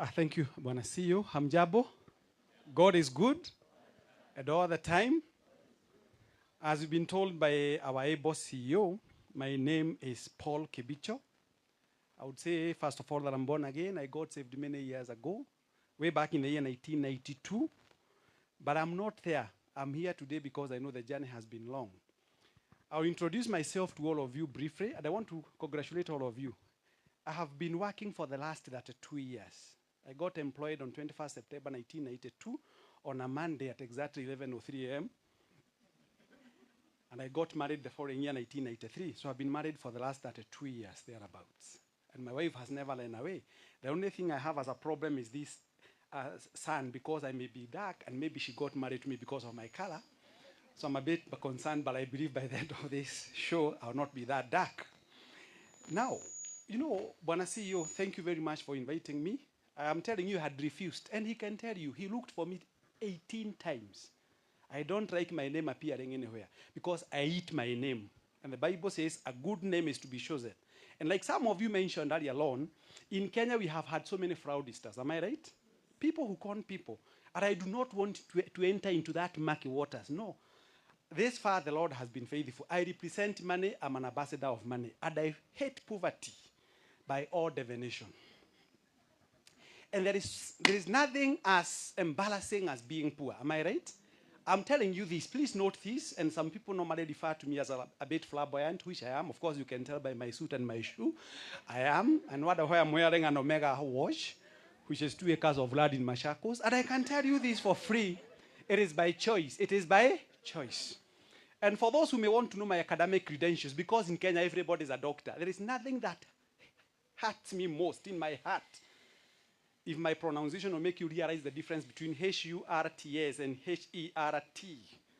Thank you, Bwana CEO. Hamjabo. God is good and all the time. As you've been told by our able CEO, my name is Paul Kibicho. I would say, first of all, that I'm born again. I got saved many years ago, way back in the year 1992. But I'm not there. I'm here today because I know the journey has been long. I'll introduce myself to all of you briefly, and I want to congratulate all of you. I have been working for the last 2 years. I got employed on 21st September 1992 on a Monday at exactly 11:03 a.m. And I got married the following year, 1993. So I've been married for the last 2 years, thereabouts. And my wife has never run away. The only thing I have as a problem is this son, because I may be dark, and maybe she got married to me because of my color. So I'm a bit concerned, but I believe by the end of this show, I'll not be that dark. Now, Bwana CEO, thank you very much for inviting me. I'm telling you, I had refused. And he can tell you, he looked for me 18 times. I don't like my name appearing anywhere because I eat my name. And the Bible says a good name is to be chosen. And like some of you mentioned earlier on, in Kenya we have had so many fraudsters. Am I right? People who con people. And I do not want to enter into that murky waters. No. This far the Lord has been faithful. I represent money. I'm an ambassador of money. And I hate poverty by all definition. And there is nothing as embarrassing as being poor. Am I right? I'm telling you this. Please note this. And some people normally refer to me as a bit flamboyant, which I am. Of course, you can tell by my suit and my shoe. I am. And what I'm wearing an Omega watch, which is 2 acres of land in Machakos. And I can tell you this for free. It is by choice. It is by choice. And for those who may want to know my academic credentials, because in Kenya everybody is a doctor, there is nothing that hurts me most in my heart. If my pronunciation will make you realize the difference between H-U-R-T-S and H-E-R-T,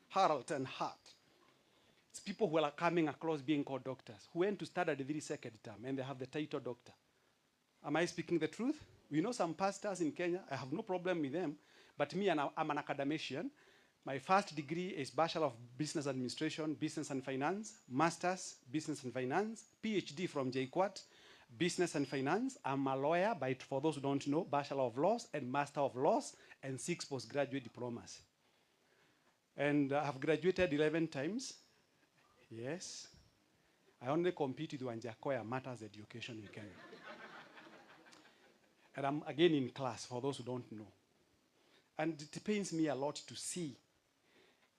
Harold and Hart. It's people who are coming across being called doctors, who went to study the very second term, and they have the title doctor. Am I speaking the truth? We know some pastors in Kenya. I have no problem with them. But me, I'm an academician. My first degree is Bachelor of Business Administration, Business and Finance, Master's, Business and Finance, PhD from JQuat, Business and Finance. I'm a lawyer, but for those who don't know, Bachelor of Laws and Master of Laws, and 6 postgraduate diplomas. And I've graduated 11 times. Yes. I only compete with Wanjakoya Matters Education in Kenya. And I'm again in class, for those who don't know. And it pains me a lot to see.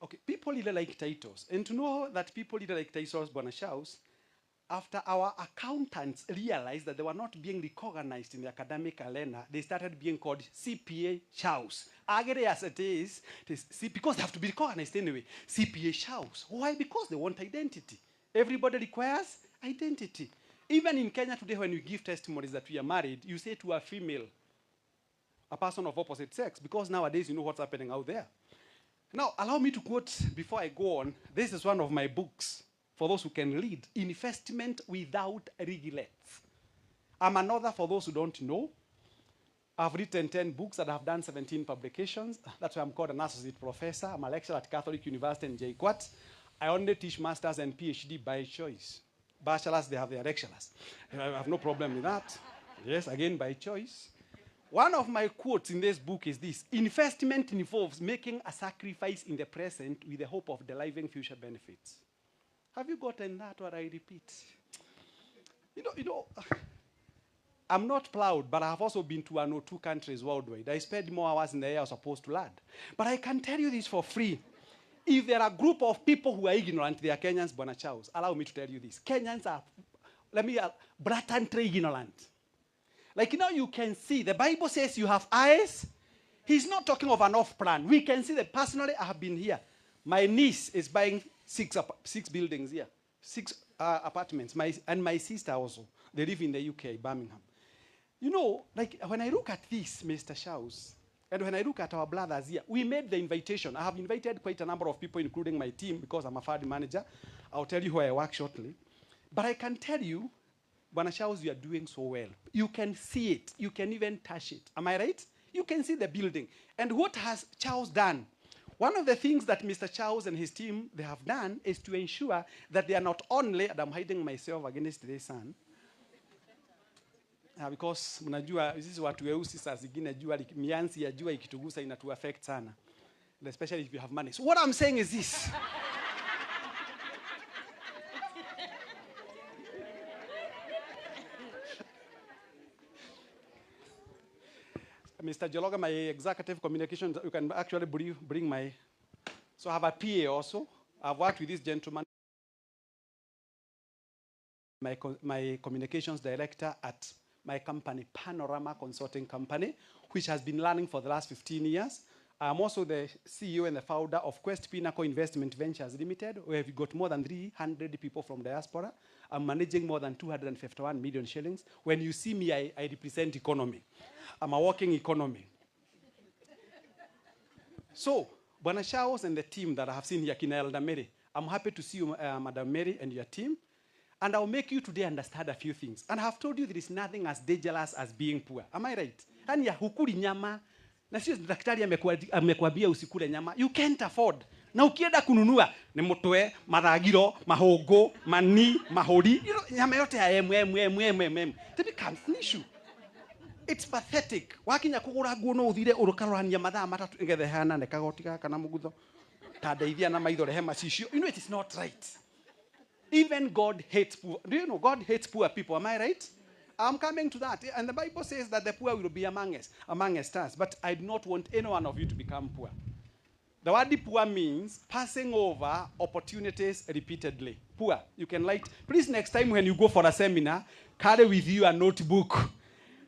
Okay, people really like titles. And to know that people really like titles, Bwana Shaus, after our accountants realized that they were not being recognized in the academic arena, they started being called CPA Shaus. Agre as it is, because they have to be recognized anyway. CPA Shaus. Why? Because they want identity. Everybody requires identity. Even in Kenya today, when you give testimonies that we are married, you say to a female, a person of opposite sex, because nowadays you know what's happening out there. Now, allow me to quote, before I go on, this is one of my books, for those who can read, Investment Without Regrets. I'm an author for those who don't know. I've written 10 books and I've done 17 publications. That's why I'm called an associate professor. I'm a lecturer at Catholic University in JQuat. I only teach masters and PhD by choice. Bachelors, they have their lecturers. I have no problem with that. Yes, again, by choice. One of my quotes in this book is this: investment involves making a sacrifice in the present with the hope of deriving future benefits. Have you gotten that, or I repeat? I'm not proud, but I've also been to 102 countries worldwide. I spend more hours in the air I was supposed to land. But I can tell you this for free. If there are a group of people who are ignorant, they are Kenyans, Bwana Charles. Allow me to tell you this. Kenyans are, blatantly ignorant. Like, you can see, the Bible says you have eyes. He's not talking of an off-plan. We can see that personally I have been here. My niece is buying 6 buildings here, 6 apartments. And my sister also. They live in the UK, Birmingham. Like when I look at this, Mr. Shaus, and when I look at our brothers here, we made the invitation. I have invited quite a number of people, including my team, because I'm a fund manager. I'll tell you who I work shortly. But I can tell you, Bwana Shaus, you are doing so well. You can see it. You can even touch it. Am I right? You can see the building. And what has Charles done? One of the things that Mr. Charles and his team, they have done is to ensure that they are not only, and I'm hiding myself against the sun, Because mnajua sisi watu weusi saa zingine jua mianzi ya jua ikitugusa inatu affect sana. And especially if you have money. So what I'm saying is this. Mr. Jologa, my executive communications, you can actually bring my... So I have a PA also. I've worked with this gentleman, my communications director at my company, Panorama Consulting Company, which has been running for the last 15 years. I'm also the CEO and the founder of Quest Pinnacle Investment Ventures Limited, where we've got more than 300 people from diaspora. I'm managing more than 251 million shillings. When you see me, I represent economy. I'm a walking economy. So, Bwana Shaos and the team that I have seen here, Kina Elder Mary, I'm happy to see you, Madam Mary, and your team. And I'll make you today understand a few things. And I have told you there is nothing as dangerous as being poor. Am I right? And ya hukuli nyama, na sio daktari amekwambia usikule nyama, you can't afford. Na ukienda kununua, ni mutwe, maragiro, mahogo, mani, mahori, nyama yote ya It becomes an issue. It's pathetic. Wakinya kugura nguo no uthire urukarorania mathaa matatu ngethehana ne kagotiga kana mugutho. Tadeithia na maithore hema cicio. You know it is not right. Even God hates poor. Do you know God hates poor people? Am I right? I'm coming to that. And the Bible says that the poor will be among us. But I do not want any one of you to become poor. The word poor means passing over opportunities repeatedly. Poor. You can write. Please, next time when you go for a seminar, carry with you a notebook.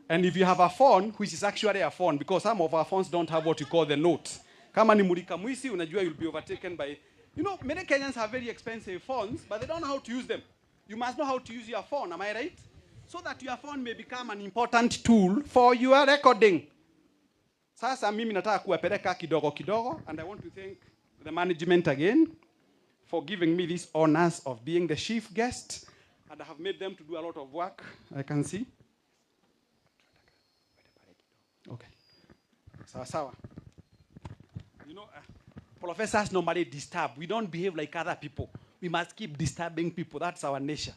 And if you have a phone, which is actually a phone, because some of our phones don't have what you call the note. Kama ni mulika mwisi, unajua you'll be overtaken by... You know, many Kenyans have very expensive phones, but they don't know how to use them. You must know how to use your phone, am I right? So that your phone may become an important tool for your recording. Sasa mimi nataka kuwapeleka kidogo kidogo, and I want to thank the management again for giving me these honors of being the chief guest, and I have made them to do a lot of work, I can see. Okay. Sawa. You know, professors normally disturb. We don't behave like other people. We must keep disturbing people. That's our nature.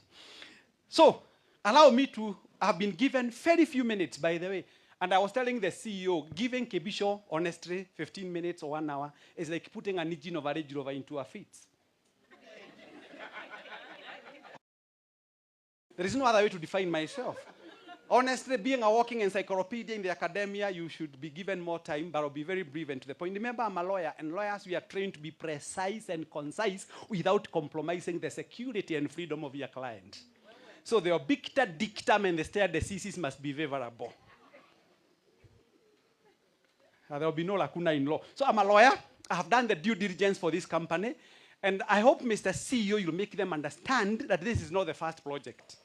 So, allow me to have been given very few minutes, by the way. And I was telling the CEO, giving Kebisho, honestly, 15 minutes or 1 hour is like putting an engine of a Range Rover into a fit. There is no other way to define myself. Honestly, being a walking encyclopedia in the academia, you should be given more time, but I'll be very brief and to the point. Remember, I'm a lawyer, and lawyers, we are trained to be precise and concise without compromising the security and freedom of your client. So the obicta dictum and the stare decisis must be favorable. There will be no lacuna in law. So I'm a lawyer. I have done the due diligence for this company, and I hope, Mr. CEO, you'll make them understand that this is not the first project.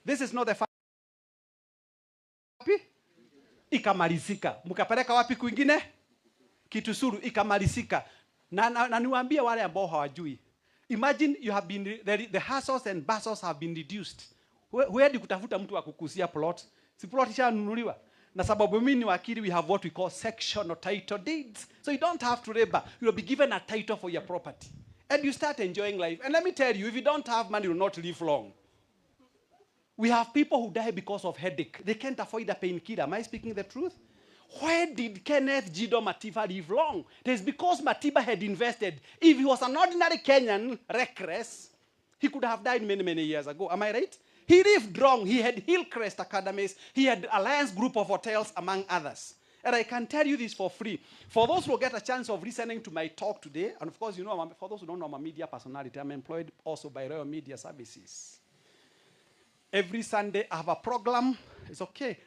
This is not the first. Ikamalizika. Mukapeleka wapi kwingine? Kitusuru ikamalizika. Na niwaambie wale ambao hawajui. Imagine you have been the hassles and bustles have been reduced. Huendi kutafuta mtu wa kukusia plot. Si plot ishanunuliwa. Na sababu mimi ni wakili, we have what we call sectional title deeds. So you don't have to labor. You'll be given a title for your property. And you start enjoying life. And let me tell you, if you don't have money, you will not live long. We have people who die because of headache. They can't afford a painkiller. Am I speaking the truth? Why did Kenneth Jido Matiba live long? It is because Matiba had invested. If he was an ordinary Kenyan reckless, he could have died many, many years ago. Am I right? He lived long. He had Hillcrest Academies. He had Alliance Group of Hotels, among others. And I can tell you this for free. For those who get a chance of listening to my talk today, and of course, you know, for those who don't know, I'm a media personality. I'm employed also by Royal Media Services. Every Sunday, I have a program. It's okay.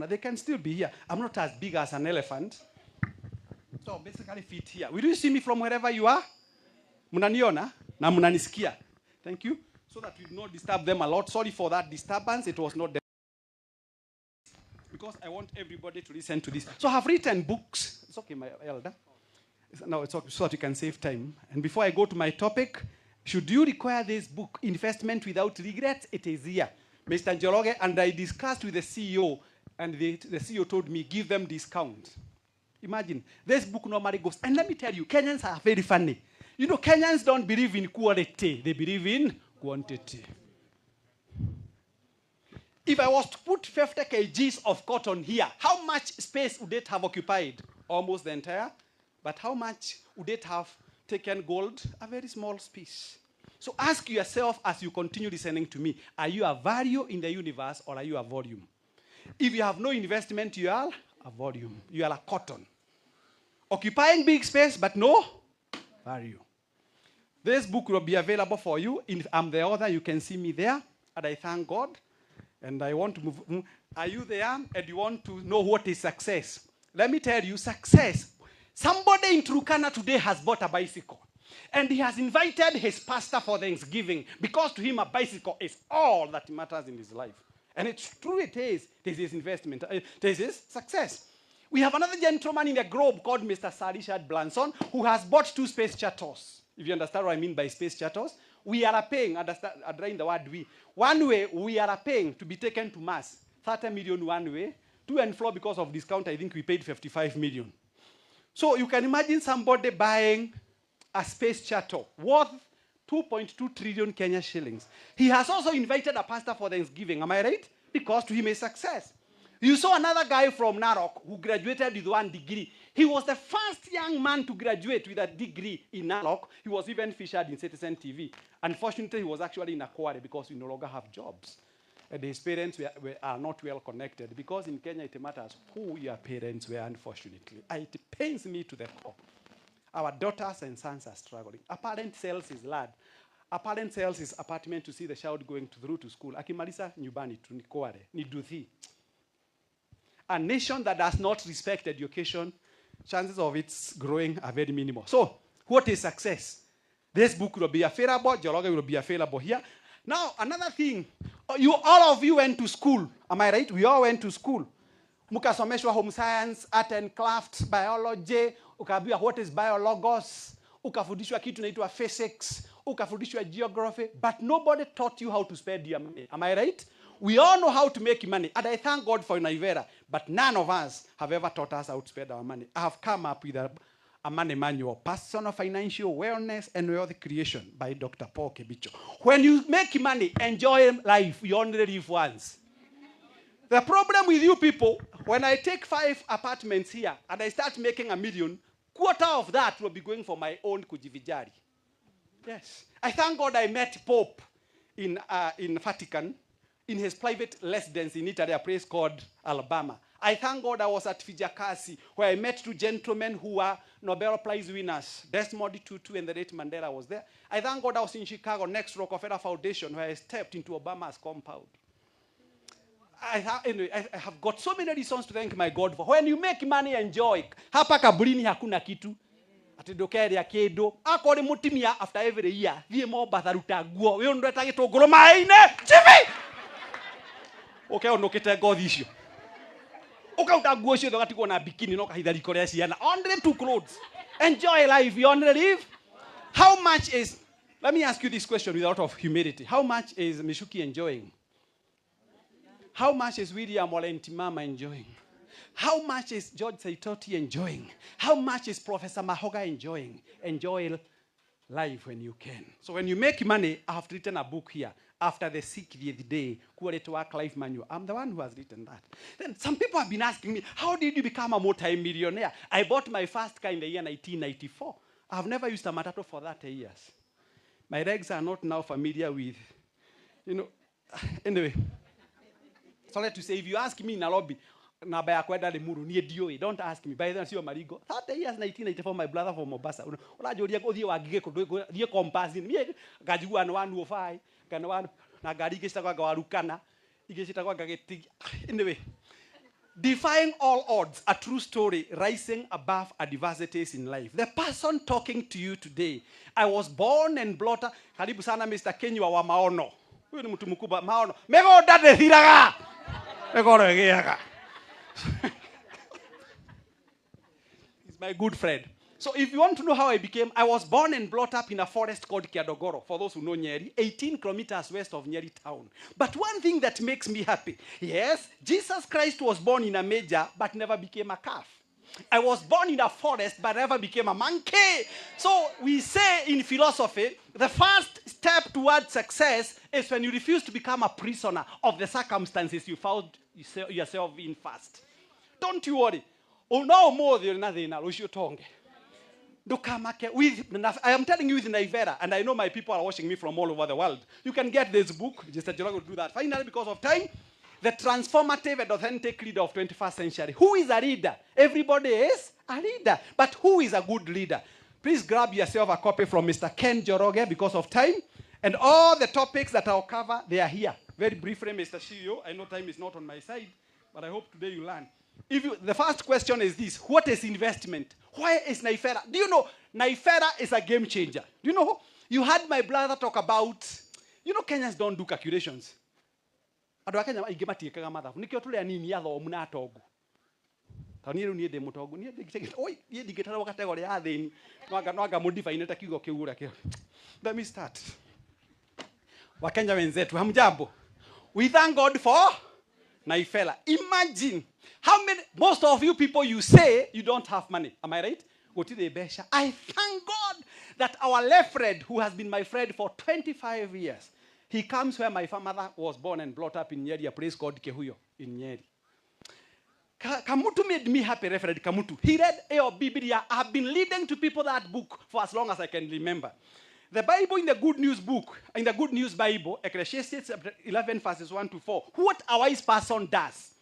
They can still be here. I'm not as big as an elephant. So basically fit here. Will you see me from wherever you are? Munaniona na munanisikia. Thank you. So that we do not disturb them a lot. Sorry for that disturbance. It was not because I want everybody to listen to this. So I have written books. It's okay, my elder. No, it's okay, so that you can save time. And before I go to my topic, should you require this book, Investment Without Regrets? It is here. Mr. Njoroge, and I discussed with the CEO, and the CEO told me, give them discount. Imagine, this book normally goes, and let me tell you, Kenyans are very funny. You know, Kenyans don't believe in quality, they believe in quantity. If I was to put 50 kgs of cotton here, how much space would it have occupied? Almost the entire. But how much would it have taken gold? A very small space. So ask yourself as you continue listening to me, are you a value in the universe or are you a volume? If you have no investment, you are a volume. You are a cotton. Occupying big space, but no value. This book will be available for you. I'm the author. You can see me there. And I thank God. And I want to move. Are you there? And you want to know what is success? Let me tell you, success. Somebody in Turkana today has bought a bicycle. And he has invited his pastor for Thanksgiving because to him a bicycle is all that matters in his life. And it's true it is. This is investment. This is success. We have another gentleman in the globe called Mr. Sir Richard Branson who has bought 2 space shuttles. If you understand what I mean by space shuttles, we are paying, underline the word we. One way, we are paying to be taken to Mars. 30 million one way. To and fro because of discount, I think we paid 55 million. So you can imagine somebody buying a space shuttle worth 2.2 trillion Kenya shillings. He has also invited a pastor for Thanksgiving. Am I right? Because to him is success. You saw another guy from Narok who graduated with 1 degree. He was the first young man to graduate with a degree in Narok. He was even featured in Citizen TV. Unfortunately, he was actually in a quarry because we no longer have jobs. And his parents are not well connected because in Kenya it matters who your parents were, unfortunately. It pains me to the core. Our daughters and sons are struggling. A parent sells his lad. A parent sells his apartment to see the child going through to school. Akimaliza nyumbani tu ni kware, ni duthi. A nation that does not respect education, chances of its growing are very minimal. So, what is success? This book will be available. Geology will be available here. Now, another thing. All of you went to school. Am I right? We all went to school. Mukasomeshwa home science, art and crafts, biology. Ukaambiwa what is biologos. Ukafundishwa kitu inaitwa physics. Ukafundishwa geography. But nobody taught you how to spend your money. Am I right? We all know how to make money. And I thank God for Naivera. But none of us have ever taught us how to spend our money. I have come up with a money manual, Personal Financial Wellness and Wealth Creation by Dr. Paul Kebicho. When you make money, enjoy life. You only live once. The problem with you people, when I take 5 apartments here and I start making $1 million, quarter of that will be going for my own kujivijari. Yes. I thank God I met Pope in Vatican, in his private residence in Italy, a place called Alabama. I thank God I was at Fijakasi, where I met 2 gentlemen who were Nobel Prize winners. Desmond Tutu and the late Mandela was there. I thank God I was in Chicago, next to Rockefeller Foundation, where I stepped into Obama's compound. Anyway, I have got so many reasons to thank my God for. When you make money, enjoy. Hapa kaburini hakuna kitu. Atidokere ya kedo. Akore mutimia after every year. Thie mo batharuta guo. We ndo etagitunguru maine. Chivi. Okay, onokete ngothi icio. Ukauta nguo icio thagatigwo na bikini no kahithari korea ciana. Only 2 clothes. Enjoy life. You only live. How much is, let me ask you this question with a lot of humility. How much is Mishuki enjoying? How much is William Walentimama enjoying? How much is George Saitoti enjoying? How much is Professor Mahoga enjoying? Enjoy life when you can. So when you make money, I have written a book here. After the 60th day, Quality Work Life Manual. I'm the one who has written that. Then some people have been asking me, how did you become a multi-millionaire? I bought my first car in the year 1994. I've never used a matatu for 30 years. My legs are not now familiar with, anyway. So let to say, if you ask me in a lobby, don't ask me. By the way, Marigo. 30 years, 1994, my brother from Mombasa. Anyway, defying all odds, a true story, rising above adversities in life. The person talking to you today, I was born and brought up. Karibu sana Mr. Kenywa wa maono. Huyu ni mtu mkubwa maono. Mego dade thiraga. Mego regeaga. He's my good friend. So if you want to know how I was born and brought up in a forest called Kiadogoro, for those who know Nyeri, 18 kilometers west of Nyeri town. But one thing that makes me happy, yes, Jesus Christ was born in a manger, but never became a calf. I was born in a forest, but never became a monkey. So we say in philosophy, the first step towards success is when you refuse to become a prisoner of the circumstances you found yourself in first. Don't you worry. Oh, no more than nothing. I am telling you with Naivera, and I know my people are watching me from all over the world. You can get this book. Just that you're not going to do that. Finally, because of time, the transformative and authentic leader of 21st century. Who is a leader? Everybody is a leader. But who is a good leader? Please grab yourself a copy from Mr. Ken Joroge because of time. And all the topics that I'll cover, they are here. Very briefly, Mr. CEO. I know time is not on my side, but I hope today you learn. The first question is this: what is investment? Why is Naifera? Do you know Naifera is a game changer? Do you know? You heard my brother talk about, Kenyans don't do calculations. Andũ a Kenya aingĩ matiĩkaga mathabu. Nĩkĩo tũrĩ anini athomu na atongu. Ta niĩ rĩu niĩ ndĩ mũtongu. Niĩ ndingĩtarwo kategori ya thĩni. No anga mũdifainĩte kiugo kĩu ũrĩa kĩo. Let me start. Wakenya wenzetu, hamjambo. We thank God for Naifera. Imagine how many, most of you people, you say you don't have money. Am I right? I thank God that our left friend, who has been my friend for 25 years, he comes where my mother was born and brought up in Nyeri, a place called Kehuyo in Nyeri. Kamutu made me happy, Reverend Kamutu. He read Biblia. I have been leading to people that book for as long as I can remember. The Bible in the Good News book, in the Good News Bible, Ecclesiastes 11 verses 1 to 4, what a wise person does.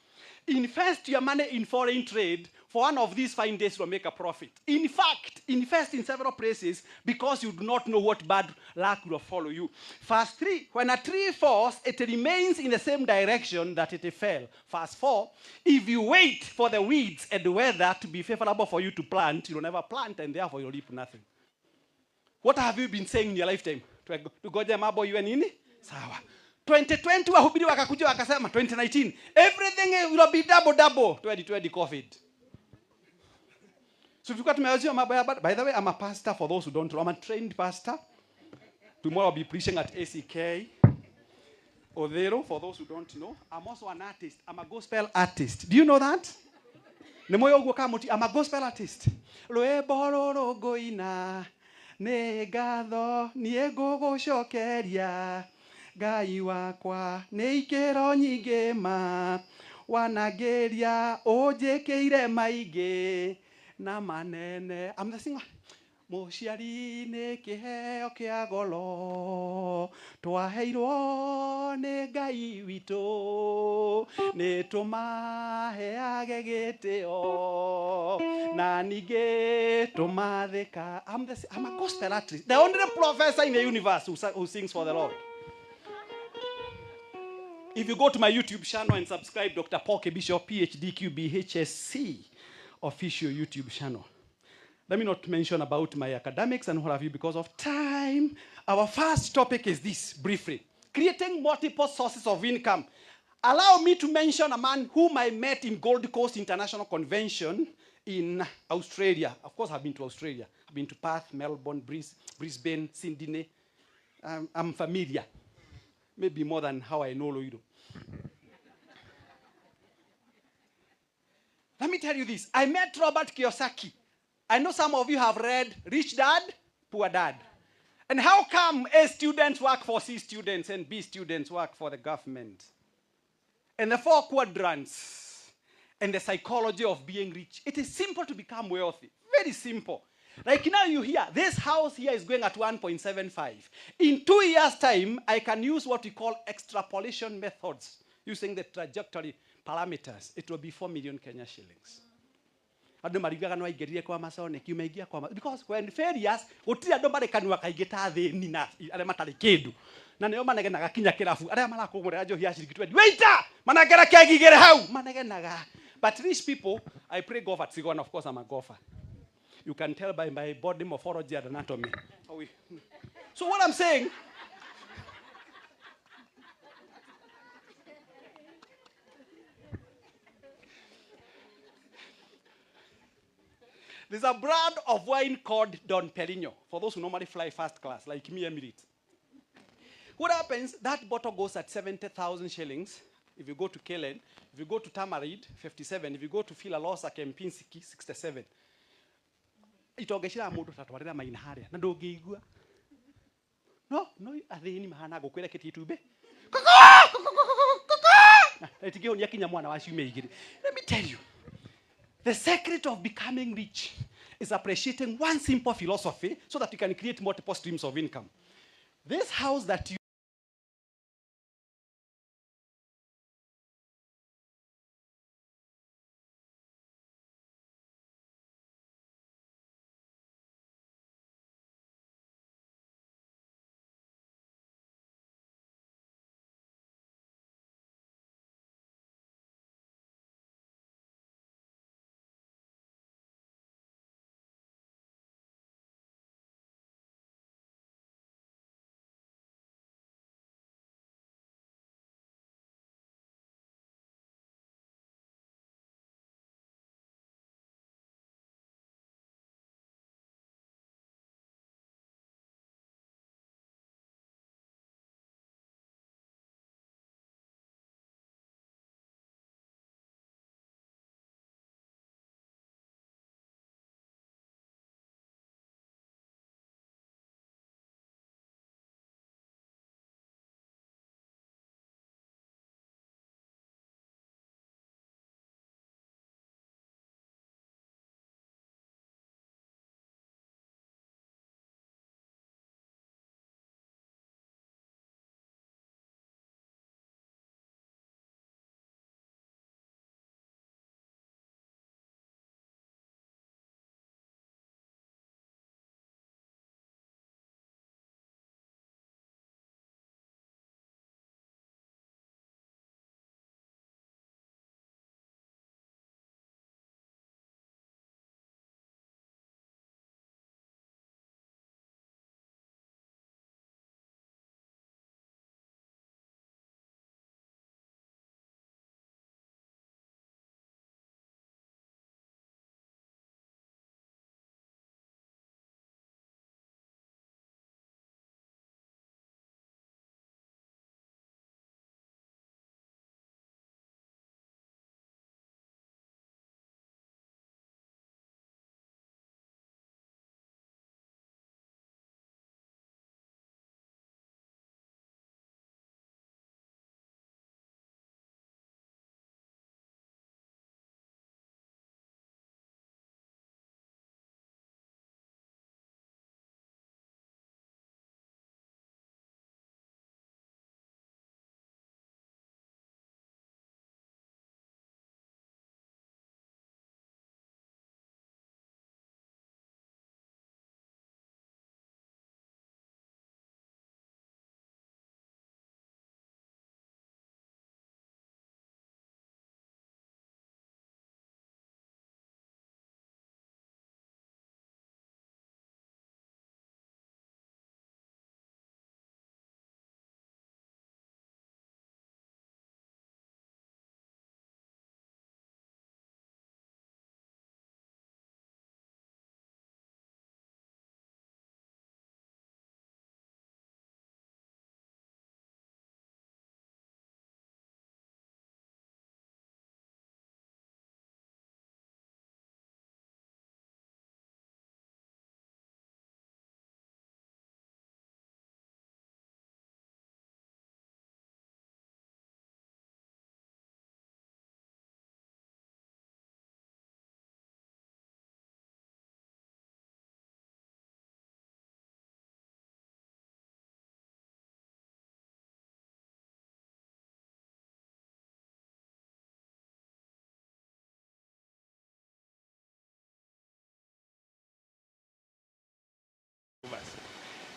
Invest your money in foreign trade, for one of these fine days will make a profit. In fact, invest in several places because you do not know what bad luck will follow you. Verse 3, when a tree falls, it remains in the same direction that it fell. Verse 4, if you wait for the weeds and the weather to be favorable for you to plant, you will never plant and therefore you'll reap nothing. What have you been saying in your lifetime? To goja mambo iwe nini? Sawa. 2020 wahubiri wakakuja wakasema 2019 everything will be double 2020 COVID. So if you got my by the way, I'm a pastor for those who don't know. I'm a trained pastor. Tomorrow I'll be preaching at ACK Odero for those who don't know. I'm also an artist. I'm a gospel artist. Do you know that? I'm a gospel artist. Negatho niegũgũcokeria Ngai wakwa nĩ ikĩro nyingĩ ma wanangĩria ũnjĩkĩire maingĩ na manene. I'm the singer. Mũciari nĩ kĩheo kĩa goro twaheirwo nĩ Ngai witũ nĩ tũmaheage gĩtĩo na ningĩ tũmathĩka. I'm a gospel artist, the only professor in the universe who sings for the Lord. If you go to my YouTube channel and subscribe, Dr. Paul Bishop, PhD, QBHSC, official YouTube channel. Let me not mention about my academics and what have you because of time. Our first topic is this, briefly. Creating multiple sources of income. Allow me to mention a man whom I met in Gold Coast International Convention in Australia. Of course, I've been to Australia. I've been to Perth, Melbourne, Brisbane, Sydney. I'm familiar. Maybe more than how I know Loido. Let me tell you this. I met Robert Kiyosaki. I know some of you have read Rich Dad, Poor Dad. And how come A students work for C students and B students work for the government? And the 4 quadrants and the psychology of being rich. It is simple to become wealthy. Very simple. Like now you hear, this house here is going at 1.75. In 2 years' time, I can use what we call extrapolation methods, using the trajectory parameters. It will be 4 million Kenya shillings. Because when failures, but rich people, I play golf at Sigon. Of course, I'm a golfer. You can tell by my body morphology and anatomy. So what I'm saying, there's a brand of wine called Don Perignon, for those who normally fly first class, like me, Emirates. What happens, that bottle goes at 70,000 shillings. if you go to Kellen, if you go to Tamarid, 57, if you go to Philalosa, Kempinski, 67. Itogeshira mundu tatwarira maina haria na ndungiigua no athini mahana gukwira kititumbe etigihonia kinya mwana wa ciumia igiri. Let me tell you, the secret of becoming rich is appreciating one simple philosophy so that you can create multiple streams of income. This house that you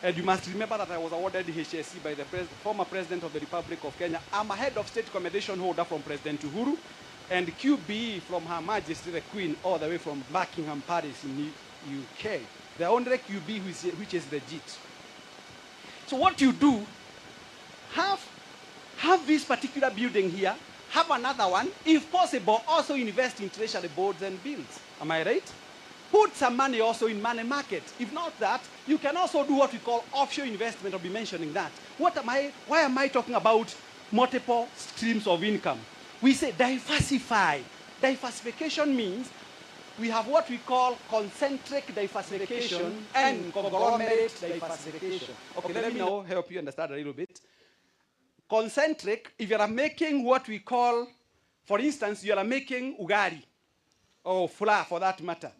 And you must remember that I was awarded the HSC by the former President of the Republic of Kenya. I'm a head of state commendation holder from President Uhuru, and QBE from Her Majesty the Queen, all the way from Buckingham Palace in the UK. The only QB which is legit. So what you do, have this particular building here, have another one, if possible, also invest in treasury boards and bills. Am I right? Put some money also in money market. If not that, you can also do what we call offshore investment. I'll be mentioning that. Why am I talking about multiple streams of income. We say diversify. Diversification means we have what we call concentric diversification and conglomerate diversification. Okay, let me now help you understand a little bit. Concentric, if you are making what we call, for instance, you are making ugali, or flour for that matter.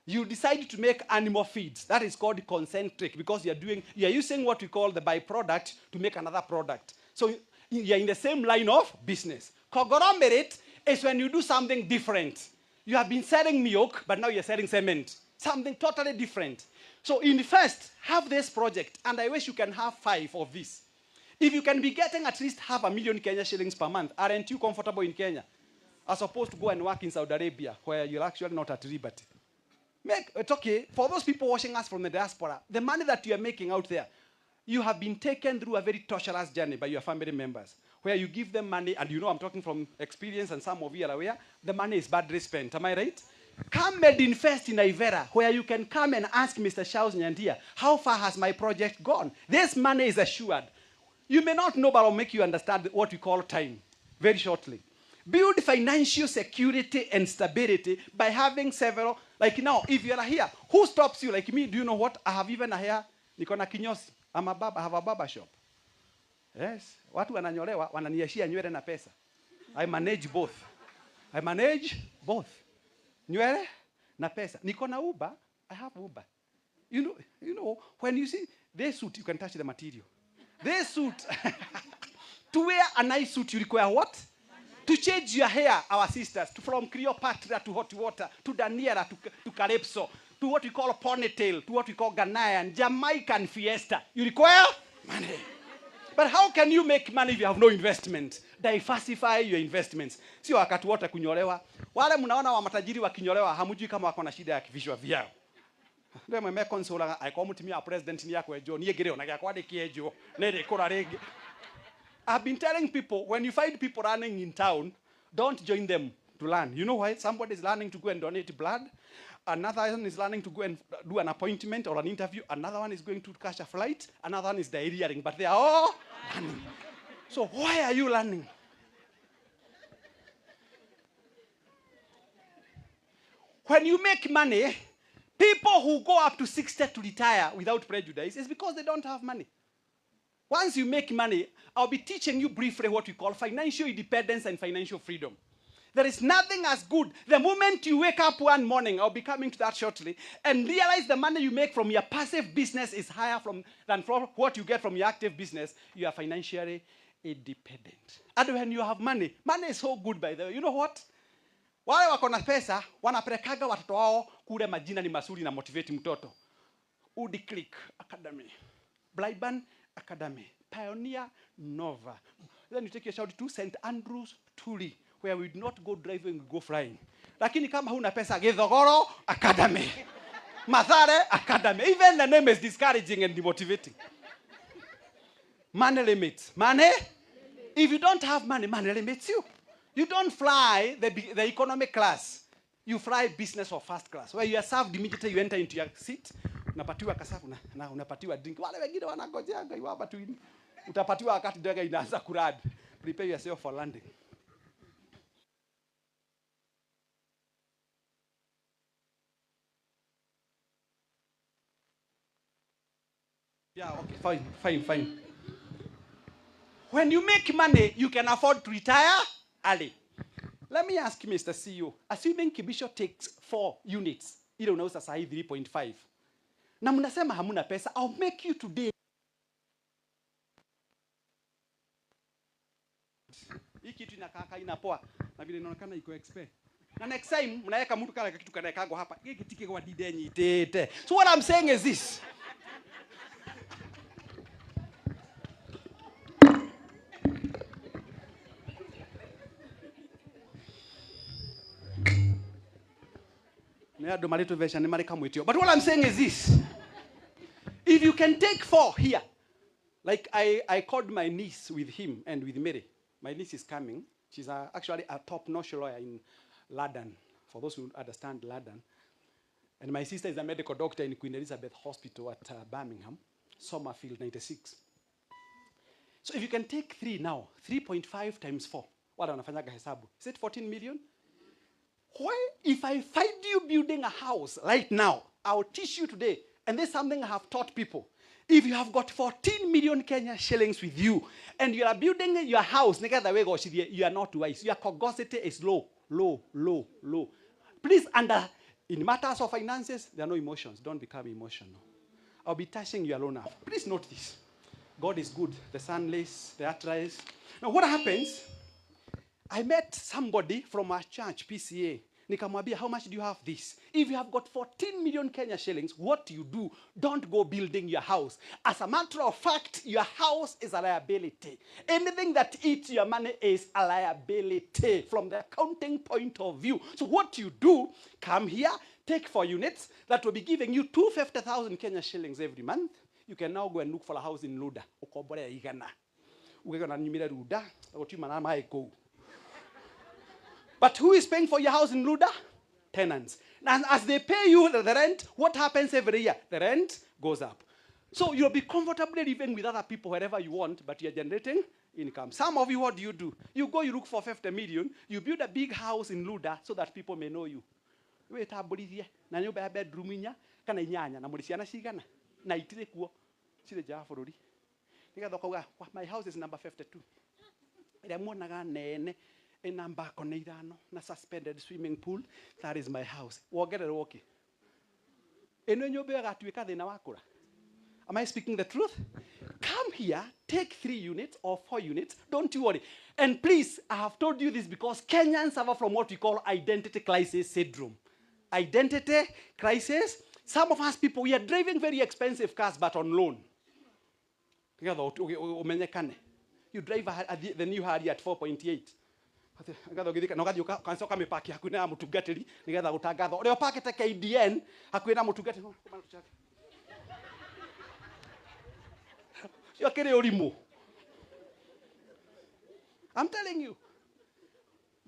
You decide to make animal feeds. That is called concentric because you are using what we call the byproduct to make another product. So you are in the same line of business. Conglomerate is when you do something different. You have been selling milk, but now you're selling cement. Something totally different. So in the first, have this project, and I wish you can have 5 of these. If you can be getting at least 500,000 Kenya shillings per month, aren't you comfortable in Kenya? As opposed to go and work in Saudi Arabia, where you're actually not at liberty. It's okay. For those people watching us from the diaspora, the money that you are making out there, you have been taken through a very torturous journey by your family members, where you give them money, and you know I'm talking from experience, and some of you are aware, the money is badly spent. Am I right? Come and invest in Ivera, where you can come and ask Mr. Charles Nyandia, how far has my project gone? This money is assured. You may not know, but I'll make you understand what we call time very shortly. Build financial security and stability by having several, like now, if you are here, who stops you? Like me, do you know what? I have even a hair, nikona kinyosi. I'm a barber, I have a barber shop. Yes. Watu wananyolewa, wananiashia nywele na pesa. I manage both. I manage both. Nywele na pesa. Nikona Uber, I have Uber. You know, when you see, this suit, you can touch the material. This suit, to wear a nice suit, you require what? To change your hair, our sisters, from Cleopatra to hot water, to Daniela, to Calypso, to what we call a ponytail, to what we call Ghanaian, Jamaican fiesta. You require money. But how can you make money if you have no investment? Diversify your investments. Sio wakati wote kunyolewa. Wale mnaona wa matajiri wakinyolewa, hamujui kama wako na shida ya vichwa vyao. Ndio meme consola aiko mutimia president ni yako ejo, ni gireo na yakwa de kiejo, ne kora rege. I've been telling people, when you find people running in town, don't join them to learn. You know why? Somebody is learning to go and donate blood. Another one is learning to go and do an appointment or an interview. Another one is going to catch a flight. Another one is diarrheaing. But they are all learning. So why are you learning? When you make money, people who go up to 60 to retire without prejudice is because they don't have money. Once you make money, I'll be teaching you briefly what we call financial independence and financial freedom. There is nothing as good. The moment you wake up one morning, I'll be coming to that shortly, and realize the money you make from your passive business is higher than from what you get from your active business, you are financially independent. And when you have money, money is so good, by the way. You know what? Wale wako na pesa, wanapelekaga watoto wao kule majina ni masuri na motivate mtoto. Udi Click Academy. Blyban Academy, Pioneer Nova. Then you take your child to St. Andrews Tuli, where we do not go driving, we go flying. Lakini kama huna pesa, Githogoro Academy. Mathare Academy. Even the name is discouraging and demotivating. Money limits. Money? If you don't have money, money limits you. You don't fly the economy class. You fly business or first class, where you are served immediately you enter into your seat. Unapatiwa kasafu na unapatiwa drink. Wale wengine wanagojeanga iwapa tu utapatiwa wakati ndege inaanza kuradi. Prepare yourself for landing. Yeah, okay, fine. When you make money, you can afford to retire early. Let me ask Mr. CEO, assuming Kibisho takes 4 units, ile unauza sahi 3.5. Na mnasema hamuna pesa, I'll make you today. Hii kitu inakaa inapoa na vile inaonekana iko expert. Na next time mnaweka mtu kale kitu kanawekagwa hapa. Hii kitike kwa didenyi tete. So what I'm saying is this. But what I'm saying is this. If you can take 4 here, like I called my niece with him and with Mary. My niece is coming. She's actually a top-notch lawyer in London, for those who understand London. And my sister is a medical doctor in Queen Elizabeth Hospital at Birmingham, Somerfield 96. So if you can take 3 now, 3.5 times 4, wala wanafanyaga hesabu. Is it 14 million? Why, if I find you building a house right now, I'll teach you today, and this is something I have taught people. If you have got 14 million Kenya shillings with you, and you are building your house, you are not wise. Your cogosity is low, low, low, low. Please, in matters of finances, there are no emotions. Don't become emotional. I'll be touching your loan up. Please note this. God is good. The sun lays, the earth rise. Now, what happens? I met somebody from our church, PCA. Nikamwambia, how much do you have this? If you have got 14 million Kenya shillings, what do? Don't go building your house. As a matter of fact, your house is a liability. Anything that eats your money is a liability from the accounting point of view. So what you do, come here, take 4 units, that will be giving you 250,000 Kenya shillings every month. You can now go and look for a house in Luda. Ukobore igana. Ugegona nyumire Luda, ugotima na maiko. But who is paying for your house in Luda? Tenants. And as they pay you the rent, what happens every year? The rent goes up. So you'll be comfortably living with other people wherever you want, but you're generating income. Some of you, what do? You go, you look for 50 million, you build a big house in Luda so that people may know you. Wait, na nyumba ya bedroom inya kana inyanya na muri ciana cigana na itire kuo cire ja bururi nigatho kauga my house is number 52 ira muonaga nene number kone ithano na suspended swimming pool, that is my house. Wogerera woki eno nyumba yagatuika thina wakura. Am I speaking the truth? Come here, take 3 units or 4 units, don't you worry. And please, I have told you this because Kenyans suffer from what we call identity crisis syndrome. Identity crisis. Some of us people, we are driving very expensive cars but on loan. You drive the new Harrier at 4.8. Ngatho githika no gathio kancoka mipaki hakuina ya mutungatiri nigetha gutangatho ore opakete KDN hakuina mutungatiri yo kere orimo. I'm telling you,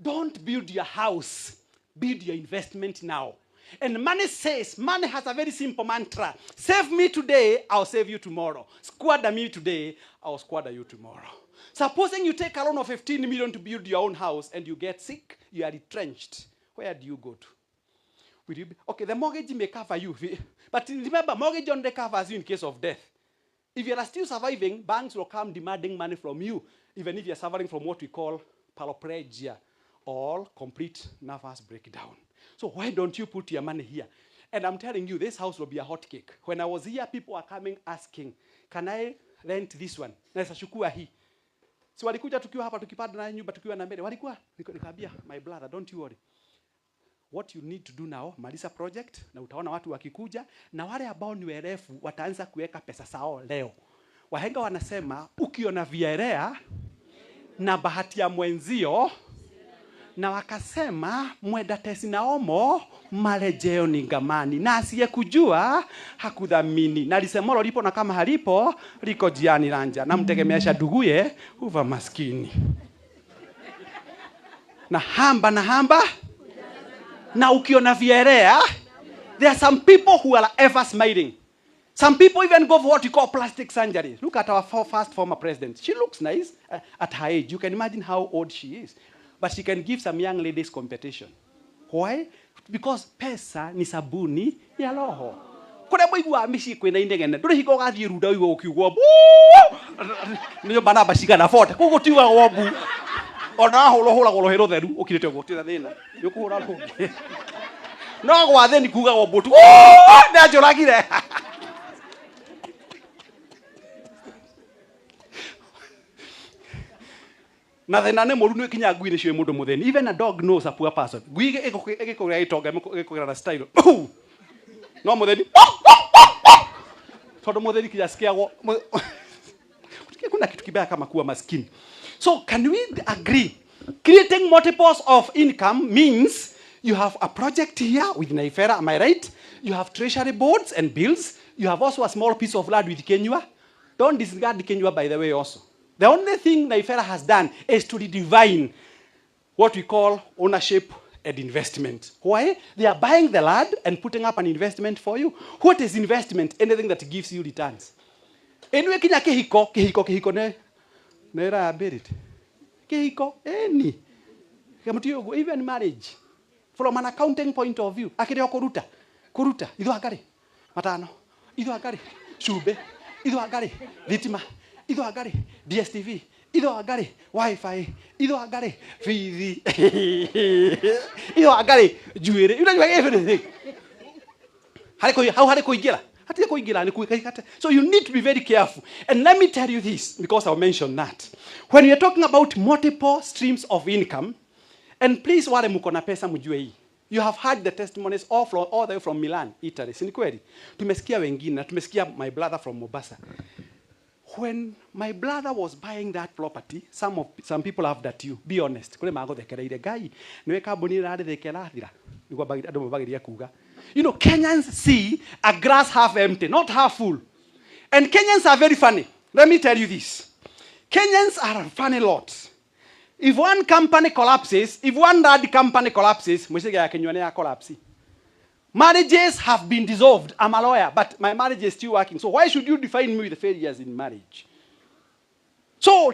don't build your house, build your investment now. And money has a very simple mantra. Save me today, I'll save you tomorrow. Squander me today, I'll squander you tomorrow. Supposing you take a loan of 15 million to build your own house and you get sick, you are retrenched. Where do you go to? Will you okay, the mortgage may cover you. But remember, mortgage only covers you in case of death. If you are still surviving, banks will come demanding money from you, even if you are suffering from what we call paraplegia or complete nervous breakdown. So why don't you put your money here? And I'm telling you, this house will be a hot cake. When I was here, people are coming asking, can I rent this one? Naweza chukua hii. So walikuja tukiwa hapa tukipanda na nyumba tukiwa na mbele. Walikuwa nikamwambia, my brother, don't you worry. What you need to do now, maliza project na utaona watu wakikuja na wale ambao ni werefu wataanza kuweka pesa zao leo. Wahenga wanasema ukiona vielea na bahati ya mwenzio, na wakasema mwenda tesi na omo marejeo ni ngamani na asiye kujua hakudhamini. Na lisemolo lipo na kama halipo liko jiani ranja na mtegemeesha nduguye huva maskini. Na hamba na ukiona vielea, there are some people who are ever smiling. Some people even go for what we call plastic surgery. Look at our first former president. She looks nice at her age. You can imagine how old she is. But she can give some young ladies competition. Why? Because pesa ni sabuni ya roho. Kuna mwigu amishi kwenda indegene. Nduri hiko gathi ruda uyo ukiugwa. Niyo bana bashika na forte. Kugo tiwa wobu. Ona hola hero theru ukirete gutira thina. Yukuhura rugi. No gwathe ni kuga wobu tu. Na njoragire. Na thena ne moru no kinya ngui ni cio mundu mutheni. Even a dog knows a poor person. Ngui igikuria itonga igikuria na style. No mutheni. Todo mutheni kija sikiagwo. Kuna kitu kibaya kama kuwa maskini. So can we agree? Creating multiples of income means you have a project here with Naifera, am I right? You have treasury boards and bills. You have also a small piece of land with Kenya. Don't disregard Kenya, by the way, also. The only thing Naifera has done is to redefine what we call ownership and investment. Why? They are buying the land and putting up an investment for you. What is investment? Anything that gives you returns. Anyway, kihiko ne Naira abirit. Keiko, any. Even marriage. From an accounting point of view. Akireo kuruta. Kuruta. Ido agari. Matano. Ido agari. Shube. Ido agari. Vitima. Ido agari. DSTV. Ido agari. Wi-Fi. Ido agari. Fizi. Ido agari. Juere. You know everything. How hariko igila. So you need to be very careful. And let me tell you this, because I'll mention that. When you're talking about multiple streams of income, and please wale mukona pesa mjue hii. You have heard the testimonies all the way from Milan, Italy. Si ni kweli? Tumesikia wengine, na tumesikia my brother from Mombasa. When my brother was buying that property, some people have that you. Be honest. Kule mago thekereire gai. Niwe kaboni rade thekera thira. Nigwa bagiri ado bagiria kuga. You know, Kenyans see a glass half empty, not half full. And Kenyans are very funny. Let me tell you this. Kenyans are a funny lot. If one company collapses, if one bad company collapses, marriages have been dissolved. I'm a lawyer, but my marriage is still working. So why should you define me with failures in marriage? So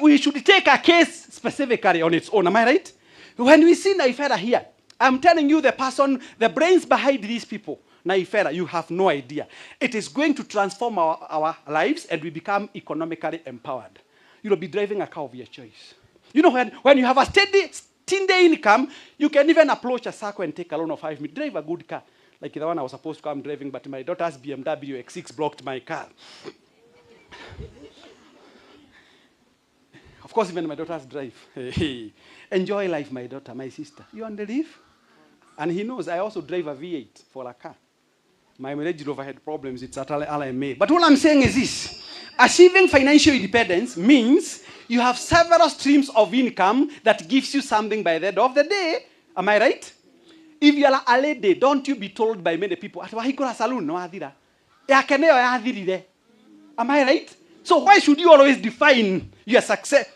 we should take a case specifically on its own. Am I right? When we see Naifera here, I'm telling you the brains behind these people, Naifera, you have no idea. It is going to transform our lives and we become economically empowered. You'll be driving a car of your choice. You know, when you have a steady income, you can even approach a circle and take a loan of 5 minutes. Drive a good car. Like the one I was supposed to come driving, but my daughter's BMW X6 blocked my car. Of course, even my daughter's drive. Enjoy life, my daughter, my sister. You on the leave? And he knows I also drive a V8 for a car. My Range Rover had problems. It's at LMA. But what I'm saying is this. Achieving financial independence means you have several streams of income that gives you something by the end of the day. Am I right? If you are a lady, don't you be told by many people, am I right? So why should you always define your success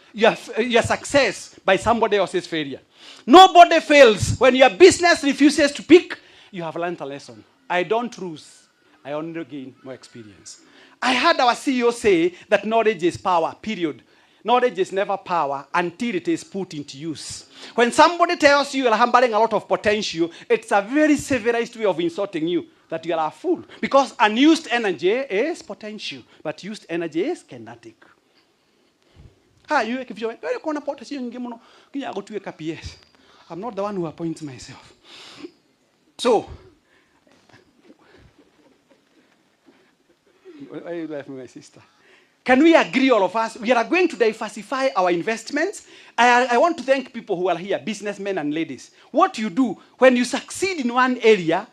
by somebody else's failure? Nobody fails. When your business refuses to pick, you have learned a lesson. I don't lose. I only gain more experience. I heard our CEO say that knowledge is power, period. Knowledge is never power until it is put into use. When somebody tells you you're handling a lot of potential, it's a very civilized way of insulting you, that you are a fool. Because unused energy is potential, but used energy is kinetic. I'm not the one who appoints myself. So, why you left me, my sister? Can we agree, all of us? We are going to diversify our investments. I want to thank people who are here, businessmen and ladies. What you do, when you succeed in one area,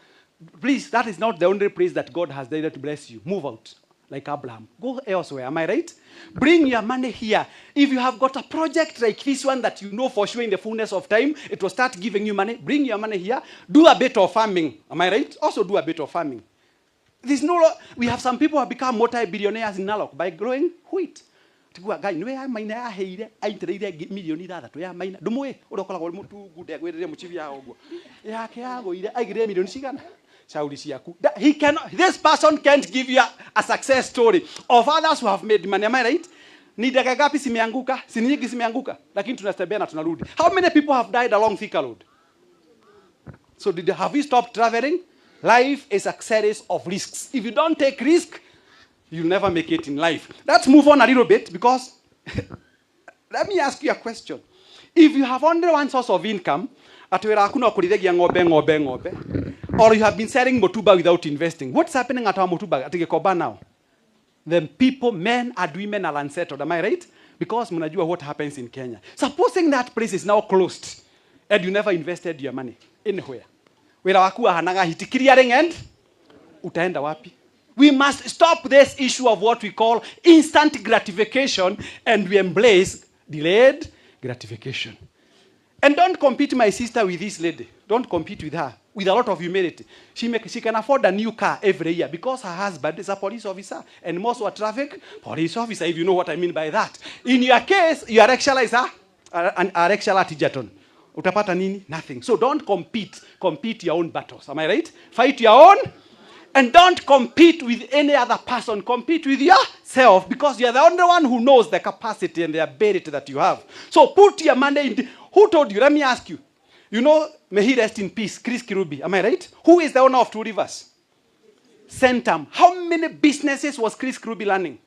please, that is not the only place that God has decided to bless you. Move out, like Abraham. Go elsewhere, am I right? Bring your money here. If you have got a project like this one that you know for sure in the fullness of time, it will start giving you money. Bring your money here. Do a bit of farming, am I right? Also do a bit of farming. We have some people who have become multi-billionaires in Narok by growing wheat. This person can't give you a success story of others who have made money. Am I right? How many people have died along Thika Road? So have we stopped traveling? Life is a series of risks. If you don't take risk, you'll never make it in life. Let's move on a little bit because let me ask you a question. If you have only one source of income, or you have been selling motuba without investing, what's happening at our motuba at Gekoba now? Then people, men and women are unsettled. Am I right? Because mnajua what happens in Kenya. Supposing that place is now closed and you never invested your money anywhere. We must stop this issue of what we call instant gratification and we embrace delayed gratification. And don't compete, my sister, with this lady. Don't compete with her. With a lot of humility. She can afford a new car every year because her husband is a police officer. And most are traffic police officer, if you know what I mean by that. In your case, your actual is an actual tijaton. Utapata nini? Nothing. So don't compete. Compete your own battles. Am I right? Fight your own. And don't compete with any other person. Compete with yourself, because you're the only one who knows the capacity and the ability that you have. So put your money in. Who told you? Let me ask you. You know, may he rest in peace, Chris Kirubi. Am I right? Who is the owner of Two Rivers? Centum. How many businesses was Chris Kirubi running?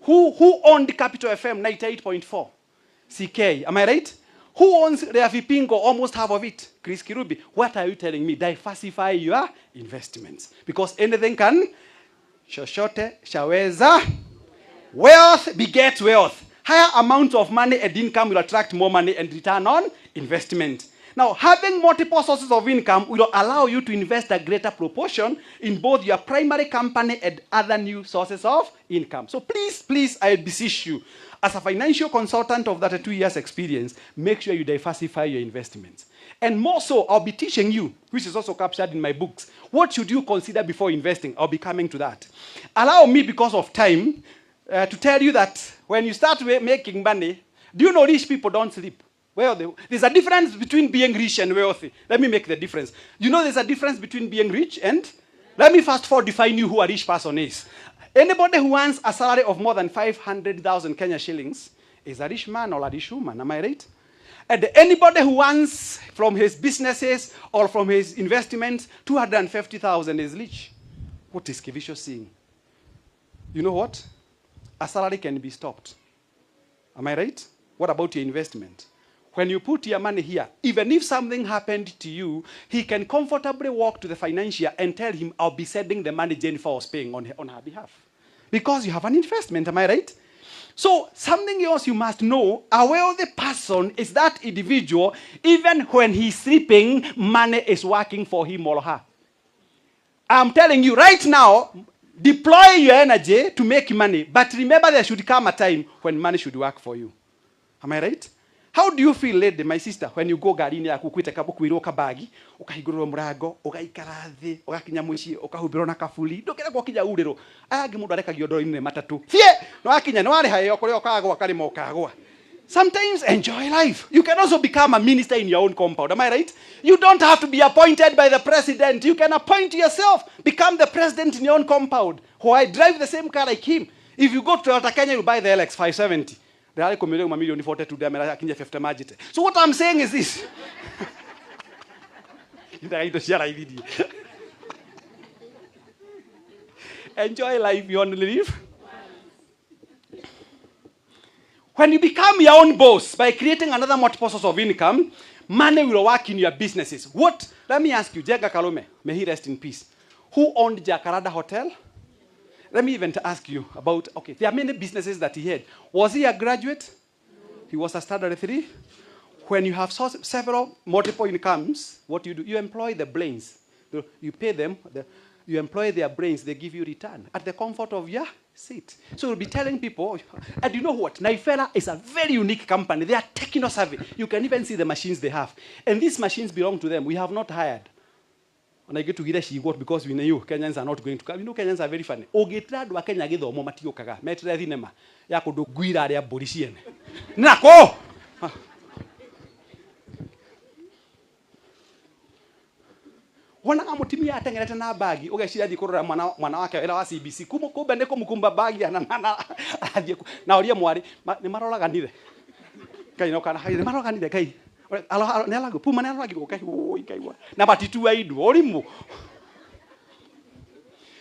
Who owned Capital FM 98.4? CK. Am I right? Who owns Reafi Pingo? Almost half of it. Chris Kirubi. What are you telling me? Diversify your investments. Because anything can. Shoshote, shaweza. Wealth begets wealth. Higher amount of money and income will attract more money and return on investment. Now, having multiple sources of income will allow you to invest a greater proportion in both your primary company and other new sources of income. So please, I beseech you, as a financial consultant of that 2 years experience, make sure you diversify your investments. And more so, I'll be teaching you, which is also captured in my books, what should you consider before investing? I'll be coming to that. Allow me, because of time, to tell you that when you start making money, do you know rich people don't sleep? Well, there's a difference between being rich and wealthy. Let me make the difference. You know there's a difference between being rich and... Let me first of all define you who a rich person is. Anybody who earns a salary of more than 500,000 Kenya shillings is a rich man or a rich woman. Am I right? And anybody who earns from his businesses or from his investments 250,000 is rich. What is Kivisho saying? You know what? A salary can be stopped. Am I right? What about your investment? When you put your money here, even if something happened to you, he can comfortably walk to the financier and tell him, I'll be sending the money Jennifer was paying on her behalf. Because you have an investment, am I right? So something else you must know, a wealthy person is that individual, even when he's sleeping, money is working for him or her. I'm telling you right now, deploy your energy to make money, but remember there should come a time when money should work for you. Am I right? How do you feel, lady, my sister, when you go garini yaku kwite kabukwiro kabagi, ukahigurwo murago, ugaikara thi, ugakinya muici, ukahubirwo na kaburi, ndukira gwakinya uriro. Agi mundu arekagio ndoro-ini matatu. Fie, no akinya no ari hayo kuri okagwa karimo okagwa. Sometimes enjoy life. You can also become a minister in your own compound. Am I right? You don't have to be appointed by the president. You can appoint yourself. Become the president in your own compound. Why drive the same car like him? If you go to Toyota Kenya, you buy the LX 570. So what I'm saying is this. Enjoy life, you only live. When you become your own boss by creating another multiple source of income, money will work in your businesses. What? Let me ask you, Jega Kalome, may he rest in peace. Who owned Jacaranda Hotel? Let me even ask you about, okay, there are many businesses that he had. Was he a graduate? He was a standard 3. When you have several multiple incomes, what you do, you employ the brains. You pay them, you employ their brains, they give you return at the comfort of your seat. So you'll be telling people, and you know what? Naifera is a very unique company. They are techno-savvy. You can even see the machines they have. And these machines belong to them. We have not hired. When I get to Gida, she got because we know Kenyans are not going to come. You know, Kenyans are very funny. Ogetra do Kenya get the Momatio Kaga, Metra Dinema, Yako do Guida, their Borisian. Nako! Wana amutimia atengeleta na bagi, ugashira dikorora mwana wake era wa CBC. Kumbe ndeko mukumba bagi na oria mwari ni maroraganire. Kai no kana hai ni maroraganire kai. Alo nelago puma nelago kai oi kai wa. Na batitu aidu orimu.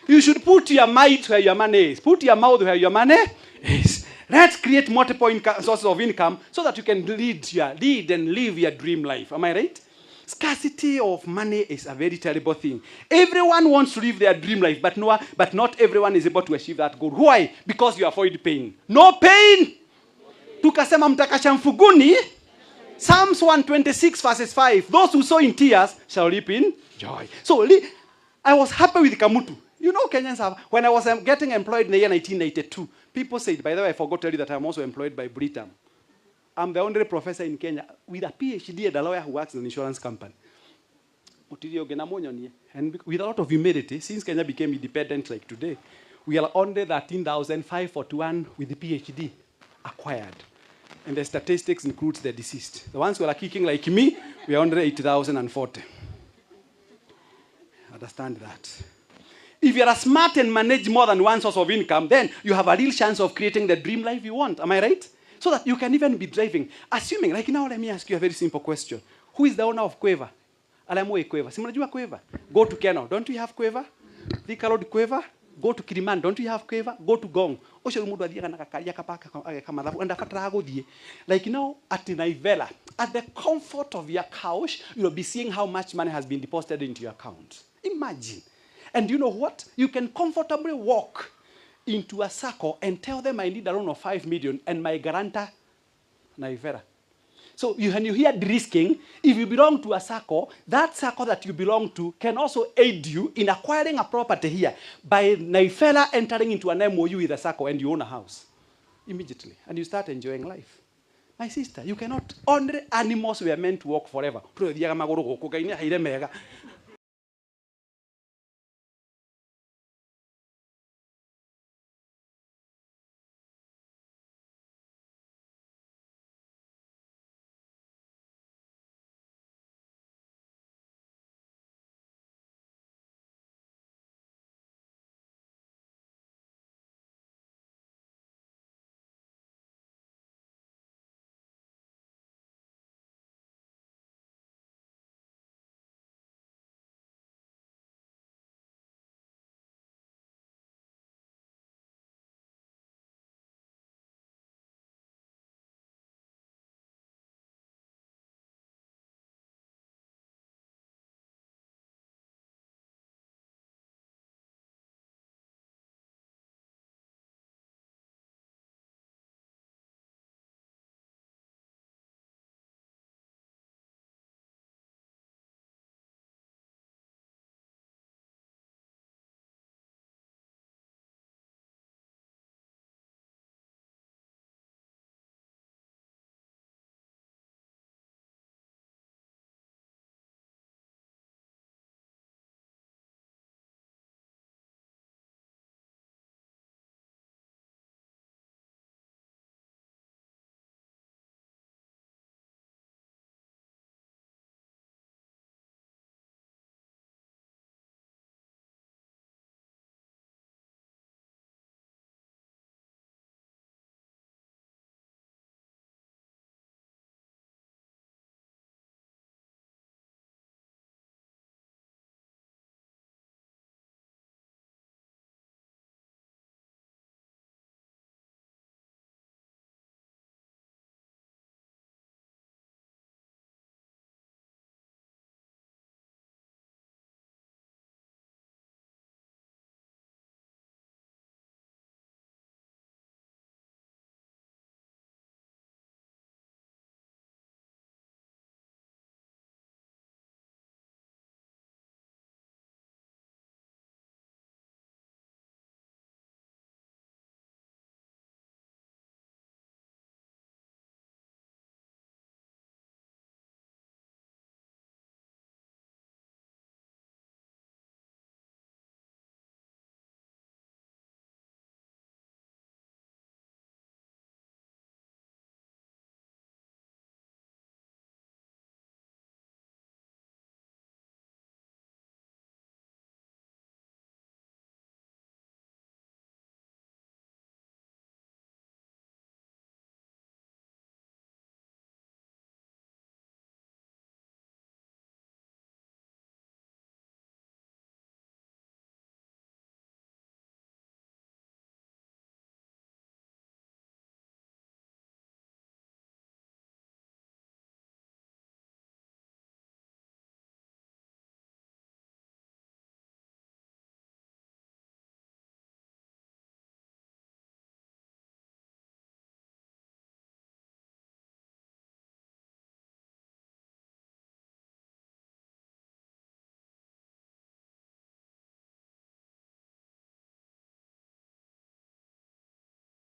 You should put your might where your money is. Put your mouth where your money is. Let's create multiple sources of income so that you can lead and live your dream life. Am I right? Scarcity of money is a very terrible thing. Everyone wants to live their dream life, but not everyone is able to achieve that goal. Why? Because you avoid pain. No pain. Tukasema mtakasha mfuguni. Psalms 126 verses 5. Those who sow in tears shall reap in joy. So I was happy with Kamutu. You know, Kenyans have, when I was getting employed in the year 1992, people said, by the way, I forgot to tell you that I'm also employed by Britam. I'm the only professor in Kenya with a PhD and a lawyer who works in an insurance company. And with a lot of humility, since Kenya became independent like today, we are only 13,541 with the PhD acquired. And the statistics includes the deceased. The ones who are kicking like me, we are only 8,040. Understand that. If you're smart and manage more than one source of income, then you have a real chance of creating the dream life you want. Am I right? So that you can even be driving. Assuming, like now, let me ask you a very simple question. Who is the owner of Quiver? Alamoi Quiver. Si mnajua Quiver? Go to Keno. Don't you have Quiver? Thika Road Quiver? Go to Kiriman. Don't you have Quiver? Go to Gong. Osho mudu adhiga na kakaria kapaka kama dhafu. Enda fatara agodie. Like now, at Naivela, at the comfort of your couch, you'll be seeing how much money has been deposited into your account. Imagine. And you know what? You can comfortably walk into a circle and tell them I need a loan of 5 million and my guarantor, Naivera. So when you hear de-risking, if you belong to a circle, that circle that you belong to can also aid you in acquiring a property here by Naivera entering into an MOU with a circle and you own a house immediately. And you start enjoying life. My sister, you cannot. Only animals were meant to walk forever.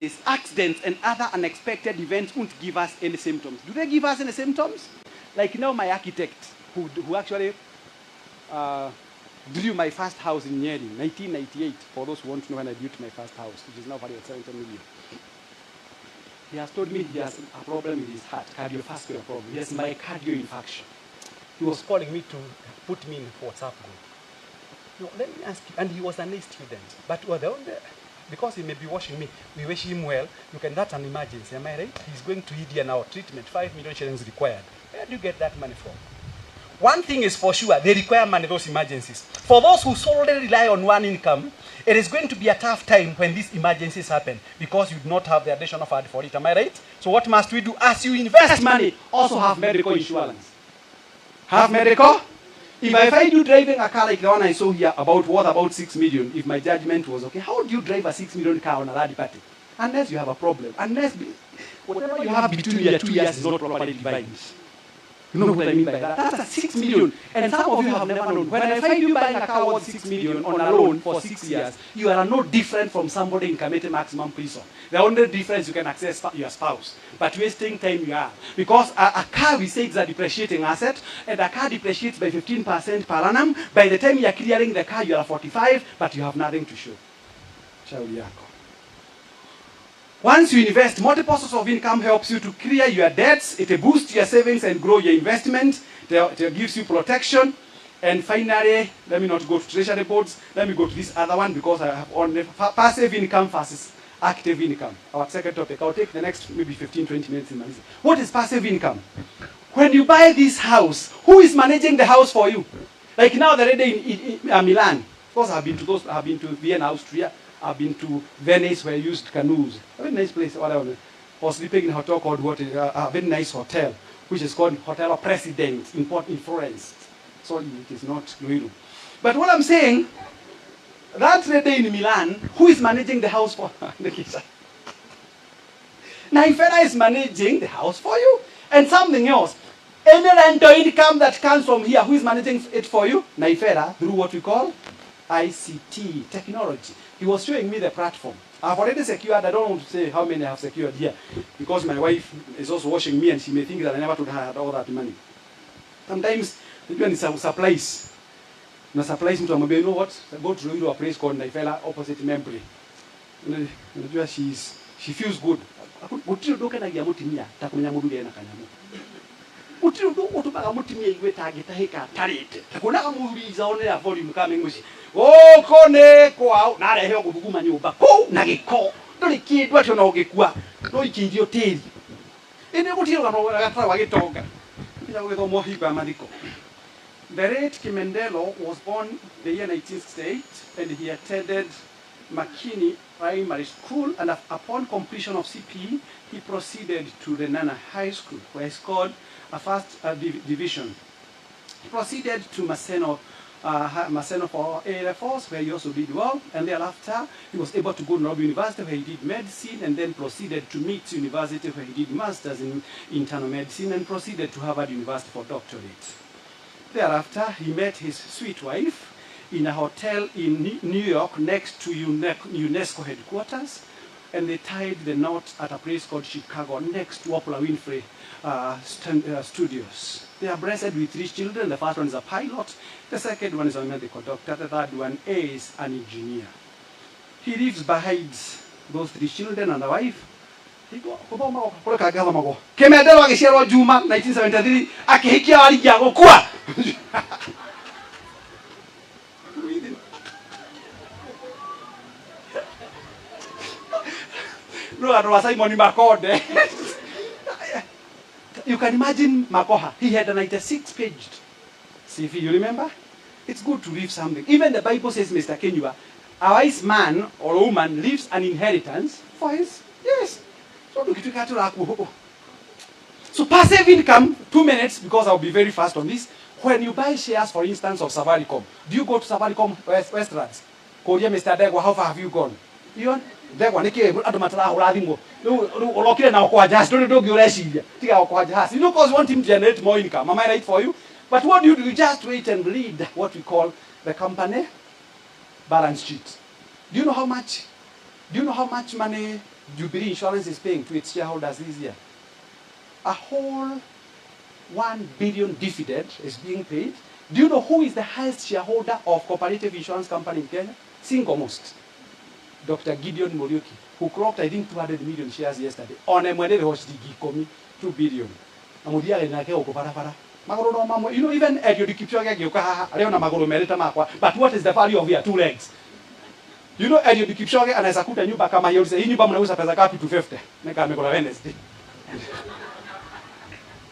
These accidents and other unexpected events won't give us any symptoms. Do they give us any symptoms? Like now my architect, who actually drew my first house in Nyeri, 1998, for those who want to know when I built my first house, which is now valued at 70 million. He has told me he has a problem with his heart, cardiovascular problem. He has myocardial infarction. He was calling me to put me in WhatsApp group. No, let me ask you. And he was an A student. But well, the only, because he may be watching me, we wish him well. That's an emergency, am I right? He's going to India now, treatment, 5 million shillings required. Where do you get that money from? One thing is for sure, they require money, those emergencies. For those who solely rely on one income, it is going to be a tough time when these emergencies happen because you do not have the additional fund for it. Am I right? So what must we do? As you invest money, also have medical insurance. Have medical? If I find you driving a car like the one I saw here, about 6 million, if my judgment was okay, how do you drive a 6 million car on a third party? Unless you have a problem. Unless whatever you have between your 2 years is not properly divided. You know what I mean by that? That's a 6 million. And some of you have never known. When I find you buying a car worth 6 million on a loan for 6 years, you are no different from somebody in committing maximum prison. The only difference you can access your spouse. But wasting time you are. Because a car, we say, is a depreciating asset, and a car depreciates by 15% per annum. By the time you are clearing the car, you are 45, but you have nothing to show. Shauri yako. Once you invest, multiple sources of income helps you to clear your debts. It boosts your savings and grow your investment. It gives you protection. And finally, let me not go to treasury boards. Let me go to this other one because I have only passive income versus active income. Our second topic. I'll take the next maybe 15, 20 minutes in my visit. What is passive income? When you buy this house, who is managing the house for you? Like now, the lady in Milan. Of course, I've been to Vienna, Austria. I've been to Venice where I used canoes. A very nice place. I was sleeping in a hotel called a very nice hotel, which is called Hotel President in Florence. So it is not Luiru. But what I'm saying, that lady in Milan, who is managing the house for Naifera is managing the house for you. And something else. Any rental income that comes from here, who is managing it for you? Naifera, through what we call ICT, technology. He was showing me the platform. I've already secured, I don't want to say how many I have secured here, because my wife is also watching me and she may think that I never would have had all that money. Sometimes, when it's a supplies, na supplies mtu amwambia, you know what, go to a place called Naifela opposite Mempley. She feels good. Utiro doka na yamutimia, takumenya mudulia na kanyamu. Utiro do otubaga mutimia iwe target heka tarete. Takuna kamuri zaone ya volume coming mushi. Oh kone kwa na rehe okuguma nyumba. Ko na giko. Ndoli kindu atyo no gikua. No ikindio tiri. Ene gutiro kano gatara wagitonga. Ila githomo hiba madiko. The late Kimendelo was born the year 1968 and he attended Makini Primary School, and upon completion of CPE, he proceeded to Renana High School, where he scored a first division. He proceeded to Maseno for A-Levels, where he also did well, and thereafter he was able to go to Nairobi University, where he did medicine, and then proceeded to MIT University, where he did masters in internal medicine, and proceeded to Harvard University for doctorate. Thereafter, he met his sweet wife in a hotel in New York next to UNESCO headquarters, and they tied the knot at a place called Chicago next to Oprah Winfrey Studios. They are blessed with 3 children. The first one is a pilot, the second one is a medical doctor, the third one is an engineer. He leaves behind those 3 children and a wife. Kemedelo akishero Juma 1973 akihikia wali ya gukua. No, I was Simon Makode. You can imagine Makoha. He had a 96-paged CV. You remember? It's good to leave something. Even the Bible says, Mr. Kenyua, a wise man or woman leaves an inheritance for his. Yes. So passive income, 2 minutes, because I'll be very fast on this. When you buy shares, for instance, of Safaricom, do you go to Safaricom Westlands? Korea, Mr. Degwa, how far have you gone? You know because you want him to generate more income. Am I right for you? But what do? You just wait and read what we call the company balance sheet. Do you know how much money Jubilee Insurance is paying to its shareholders this year? A whole 1 billion dividend is being paid. Do you know who is the highest shareholder of cooperative insurance company in Kenya? Single most. Dr. Gideon Muriuki, who clocked, I think, 200 million shares yesterday. On a money, 2 billion. Maguru no mamwe. You know, even Eliud Kipchoge agĩũka haha arĩ na maguru merĩ ta makwa. But what is the value of your 2 legs? You know, Eliud Kipchoge anaweza kuta nyumba kama hiyo. Hii nyumba mnauza pesa ngapi? 250. Nika amekula Wednesday.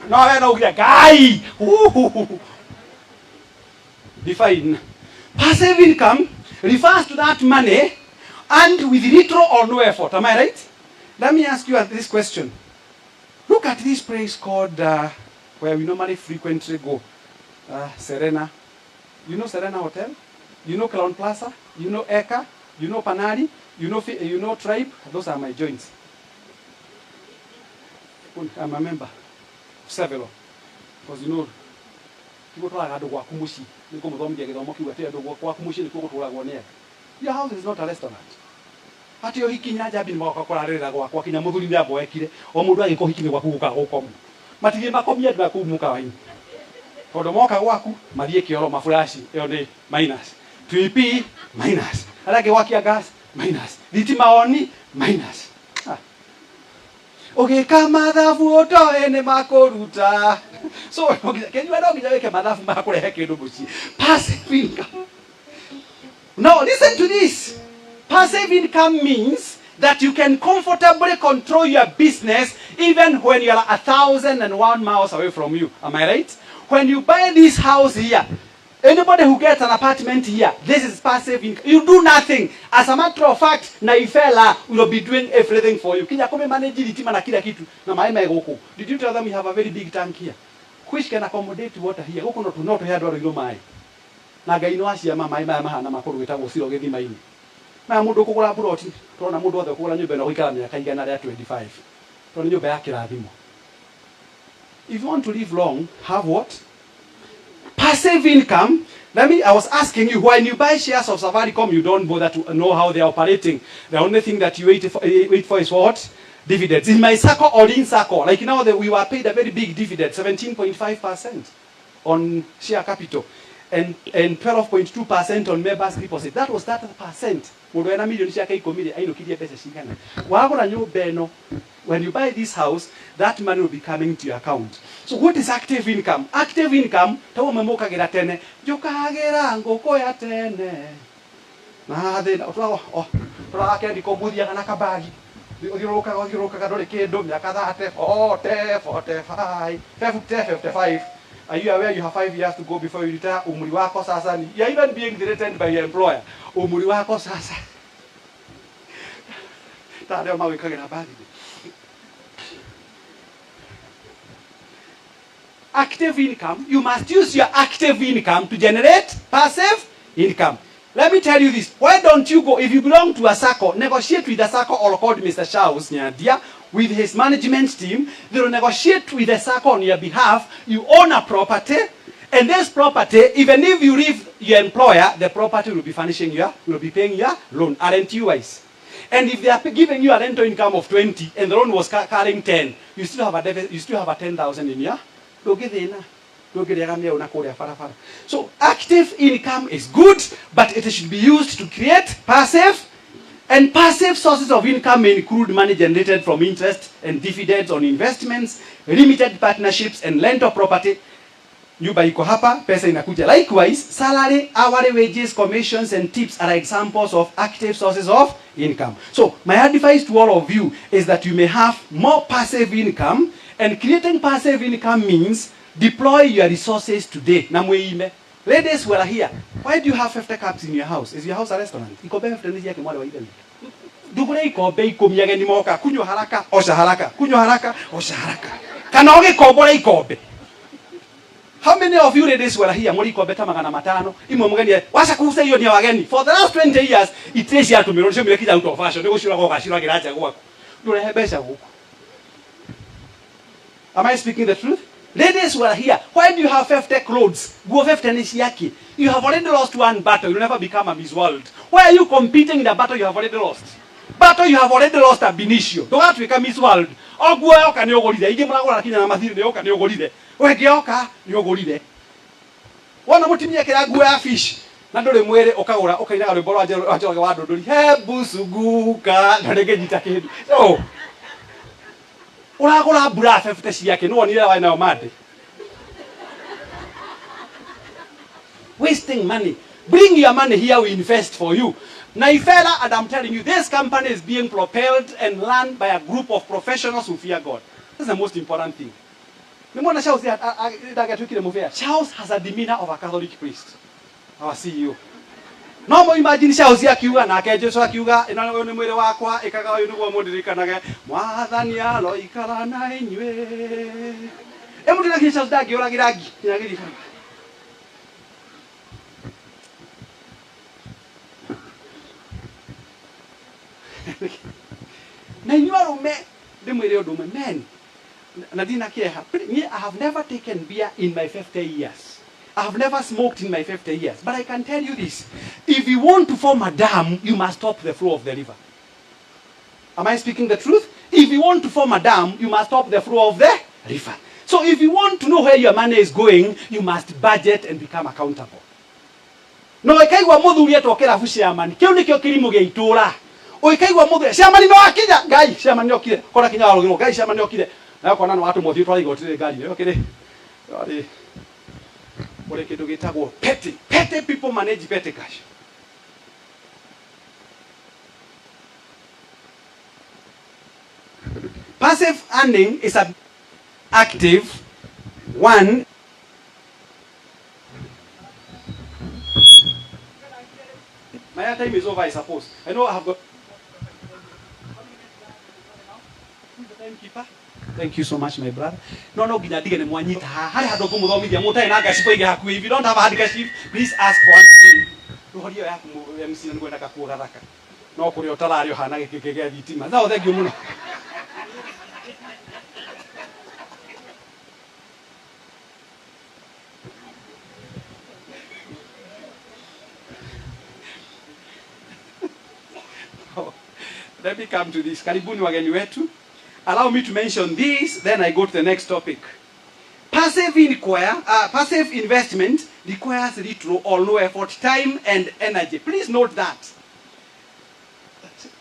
No, wewe na ugia guy. Define. Passive income refers to that money and with little or no effort. Am I right? Let me ask you this question. Look at this place called where we normally frequently go. Serena. You know Serena Hotel? You know Crown Plaza? You know Eka? You know Panari? You know Tribe? Those are my joints. I'm a member. Several. Because you know, your house is not a restaurant. Hati yo hikinya jabi ni mwaka rĩra gwakwa kinya muthuri nĩ amboekire o mũndũ agĩko hikinĩ gwaku gũka gũkoma matigĩ makomia andũ aku muka waini tondũ moka gwaku mathiĩ kĩoro mafurashi ĩyo nĩ minus TP minus arĩa angĩ gwakia gas minus thitima oni minus ũgĩka mathabu ũtoĩ nĩ makũruta so kenyua no nginya wĩke mathabu makũrehe kĩndũ mũciĩ. Passive income. Now listen to this. Passive income means that you can comfortably control your business even when you are 1,001 miles away from you. Am I right? When you buy this house here, anybody who gets an apartment here, this is passive income. You do nothing. As a matter of fact, Naifela will be doing everything for you. Did you tell them you have a very big tank here, which can accommodate water here? Na mundu kugura buroti tona mundu othe kugura nyumba ino guikara miaka igana ria 25 tona nyumba ya kirathimo. If you want to live long, have what? Passive income. I was asking you, when you buy shares of Safaricom, you don't bother to know how they are operating. The only thing that you wait for is what? Dividends. In my circle or in circle, like now we were paid a very big dividend, 17.5% on share capital. And 12.2% on members' deposit. That was 30%. When you buy this house, that money will be coming to your account. So what is active income? Active income, are you aware you have 5 years to go before you retire? Umri wako sasa. You are even being threatened by your employer. Umri wako sasa. Active income. You must use your active income to generate passive income. Let me tell you this. Why don't you go, if you belong to a circle, negotiate with the circle or call Mr. Charles Nyadia with his management team. They will negotiate with the circle on your behalf. You own a property, and this property, even if you leave your employer, the property will be furnishing you, will be paying your loan, RNT wise. And if they are giving you a rental income of 20 and the loan was carrying 10, you still have a 10,000 in your. So active income is good, but it should be used to create passive. And passive sources of income may include money generated from interest and dividends on investments, limited partnerships, and rental property. Nyumba iko hapa, pesa inakuja. Likewise, salary, hourly wages, commissions, and tips are examples of active sources of income. So my advice to all of you is that you may have more passive income, and creating passive income means deploy your resources today. Namweime. Ladies who are here, why do you have 50 cups in your house? Is your house a restaurant? Ikobe 50 yake mwale wa ile. Dugule ikobe ikomiage ni moka kunywa haraka, osha haraka. Kunywa haraka, osha haraka. Kanoge kobole ikobe. How many of you ladies who are here, mwali ikobe ta 500? Imwe mugeni washa kuuza hiyo ni ya wageni. For the last 20 years, itreshi ya tumirudisha mwekija out of fashion. Nego shira kwa kashira giracha kwa. Ndio hebesha huko. Am I speaking the truth? Ladies who are here, why do you have 50 clothes? Go 50 nishiyaki. You have already lost one battle. You'll never become a Miss World. Why are you competing in the battle you have already lost? Battle you have already lost a Benicio. Don't have to become Miss World. Ogwe oka ni ogolide. Ige mwana na kinya na mathiri ni oka ni ogolide. Wege oka ni ogolide. Wana mutimia kira gwe a fish. Na ndore mwere okagura okaina rwimbo rwa njoro wa ndondori. He busuguka. Ndege jita kindu. So uragura bra 50 ciake no wonire wa nayo made Wasting money. Bring your money here, we invest for you. Naifera, and I'm telling you, this company is being propelled and run by a group of professionals who fear God. That's the most important thing. Charles has a demeanor of a Catholic priest. Our CEO. No mo imagine Charles akiuga na ke Jesu akiuga ina ni mwire wakwa ikaga uyu niguo mundirikanaga mwathani alo ikara na inywe. Emutu na Charles dagi ora giragi nyagiri. Na inywarume ndimwire undu men. Nadina Kieha, I have never taken beer in my 50 years. I have never smoked in my 50 years. But I can tell you this. If you want to form a dam, you must stop the flow of the river. Am I speaking the truth? If you want to form a dam, you must stop the flow of the river. So if you want to know where your money is going, you must budget and become accountable. No, ikaigwa muthuri etokera fushi ya mani. Kiu nikio kilimo gia itura. O ikaigwa muthuri, cia mani no akija. Ngai, cia mani okire. Kora kinya warugiro, ngai cia mani okire. Na kwa nani watu mothi twali gotire ngari ne okire ari ore kindu gitagwo petty people manage petty cash. Passive earning is a active one. My time is over, I suppose. I know I have got the timekeeper. Thank you so much, my brother. No, gina dige ne mwanyita. Hari hado kumuthomithia mutai na gashipo ige hakuhi. If you don't have a hard gashipo, please ask for one. Ruhorio yaku MC ngwenda kakuura raka. No kuri otarario hana gikige thitima. Thao thank you muno. Let me come to this. Karibuni wageni wetu. Allow me to mention this, then I go to the next topic. Passive investment requires little or no effort, time and energy. Please note that.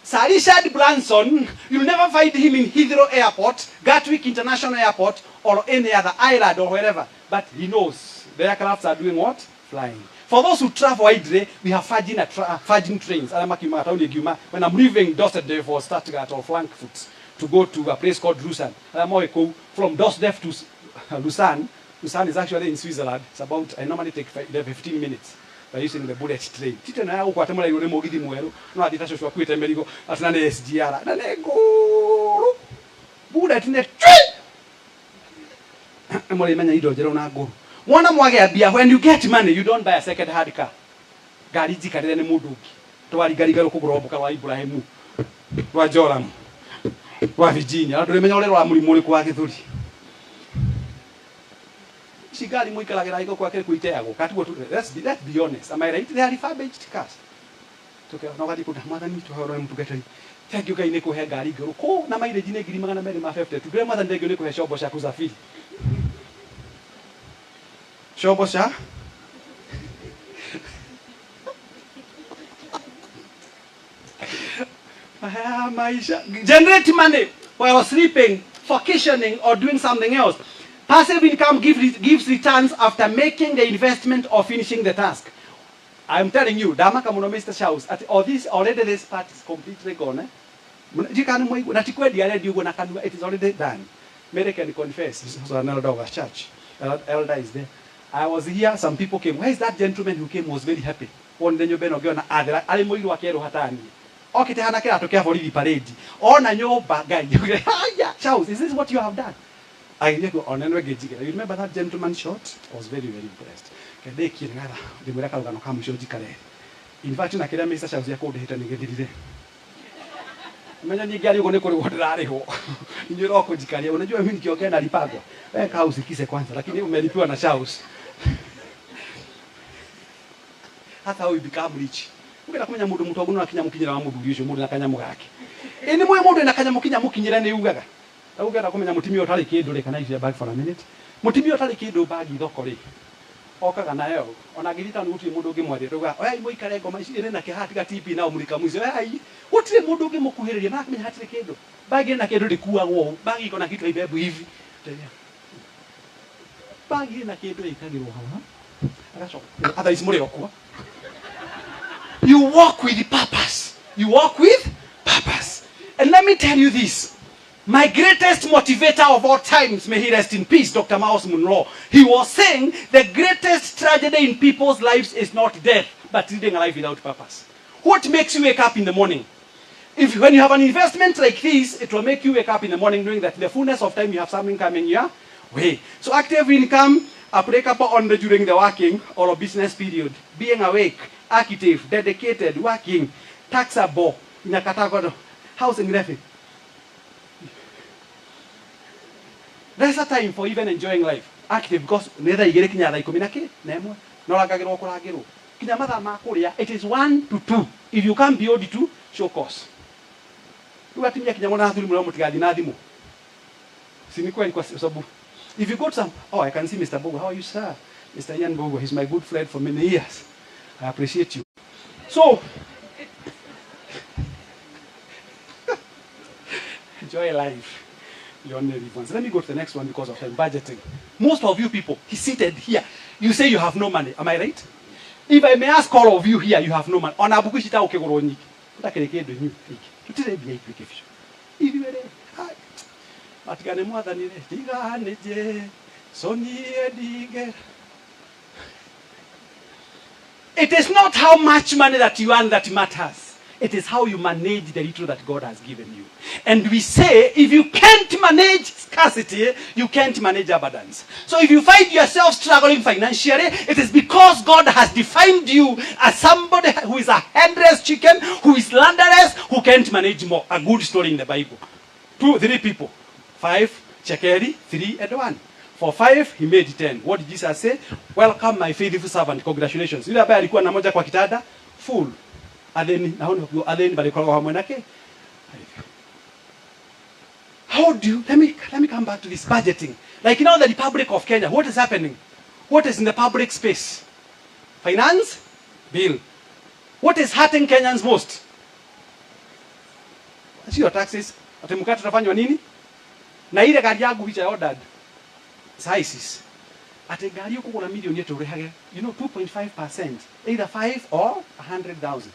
Sir Richard Branson, you'll never find him in Heathrow Airport, Gatwick International Airport, or any other island or wherever. But he knows the aircrafts are doing what? Flying. For those who travel widely, we have Virgin trains. When I'm leaving Düsseldorf for Stuttgart or Frankfurt to go to a place called Lucerne, from Düsseldorf to Lucerne. Lucerne is actually in Switzerland. It's about, I normally take 15 minutes by using the bullet train. When you get money, you don't buy a second hand car. Gariji karene muduki. Twali garigaro kugrobuka wa Ibrahimu. Wa Joram. Wa Virginia. Tulimenya ole rwa mulimuri kwa githuri. Sigari muikalagira iko kwa kile kuiteago. Katuo tu. Let's be honest. Am I right? They are refurbished cars. Toke no gadi kuda mother ni to horo mtu getari. Thank you kai ne ko he gari garo ko na maire jine giri magana mere ma 50. Tugre mother ndege ne ko he shobo sha kusafiri. Shobo sha? Generate money while sleeping, vacationing, or doing something else. Passive income gives returns after making the investment or finishing the task. I'm telling you, Dama Kamuno Mr. Shaus, already this part is completely gone. It is already done. Mary can confess. So an elder of a church. Elder is there. I was here, some people came. Where is that gentleman who came was very happy? One then you been again, Hatani. Okay, to for the parade. On a new bagay. Charles, is this what you have done? I go on and you remember that gentleman shot? I was very, very impressed. The miracle can come show the in fact, I can't miss a chance. I called it and get it. Imagine you get you going to go to Rariho. In your awkward career, when you mean you're going to Ripago. Where house is a quanta, like you many people on a house. That's how we become rich. We are coming to Mutogun, Kinyamukin, Mudu, Kanyamaki. Any more than a Kanyamukin in Ugaga. I will get a comment Mutimio Taliki, do they can I back for a minute? Mutimio Taliki do bag you dokori. Oka Ganael, on a Gita Muti Mudogimo, I we can go my Irena Kahatika TP now, Murikamus. What's the Mudogimuku here? You knock me hat the cado. Bagging a cado de Kua wall, bagging on a kid with. Bagging a cado, You walk with purpose. You walk with purpose. And let me tell you this. My greatest motivator of all times, may he rest in peace, Dr. Miles Monroe. He was saying the greatest tragedy in people's lives is not death, but leading a life without purpose. What makes you wake up in the morning? When you have an investment like this, it will make you wake up in the morning knowing that in the fullness of time you have something coming your way. So active income, applicable only during the working or a business period. Being awake, active, dedicated, working, taxable, in a category, housing graphic. There's a time for even enjoying life. Active because neither you get kinya like communicate, nemo, no lagagero kolagero. Kinya mother makoria, it is 1 to 2. If you can't be the 2, show course. You are kinya kinya mona thulu mulamu tigadi na dimu. Sinikwa kwa sababu. If you go to some, oh, I can see Mr. Bogo. How are you, sir? Mr. Ian Bogo. He's my good friend for many years. I appreciate you. So, enjoy life. You only live once. Let me go to the next one because of time. Budgeting. Most of you people, he's seated here. You say you have no money. Am I right? If I may ask all of you here, you have no money. On abuku shita okegoroni. Utakeleke do new. Tutire bi application. If you were Matigane mother ni digane je. Soni edige. It is not how much money that you earn that matters. It is how you manage the little that God has given you. And we say, if you can't manage scarcity, you can't manage abundance. So if you find yourself struggling financially, it is because God has defined you as somebody who is a headless chicken, who is landless, who can't manage more. A good story in the Bible. 2, 3 people. 5, Chekeri, 3 and 1. For 5, he made 10. What did Jesus say? Welcome my faithful servant. Congratulations. Yule ambaye alikuwa na moja kwa kitanda, full. Adeni balikuwa hamwenake. How do you, let me come back to this budgeting. Like in the Republic of Kenya, what is happening? What is in the public space? Finance? Bill. What is hurting Kenyans most? Sio taxes. Atemukata tutafanywa nini? Na ile gari yangu which I ordered. Sizes. Ate gari yuko kuna milioni yetu urehage. You know 2.5%. Either 5 or 100,000.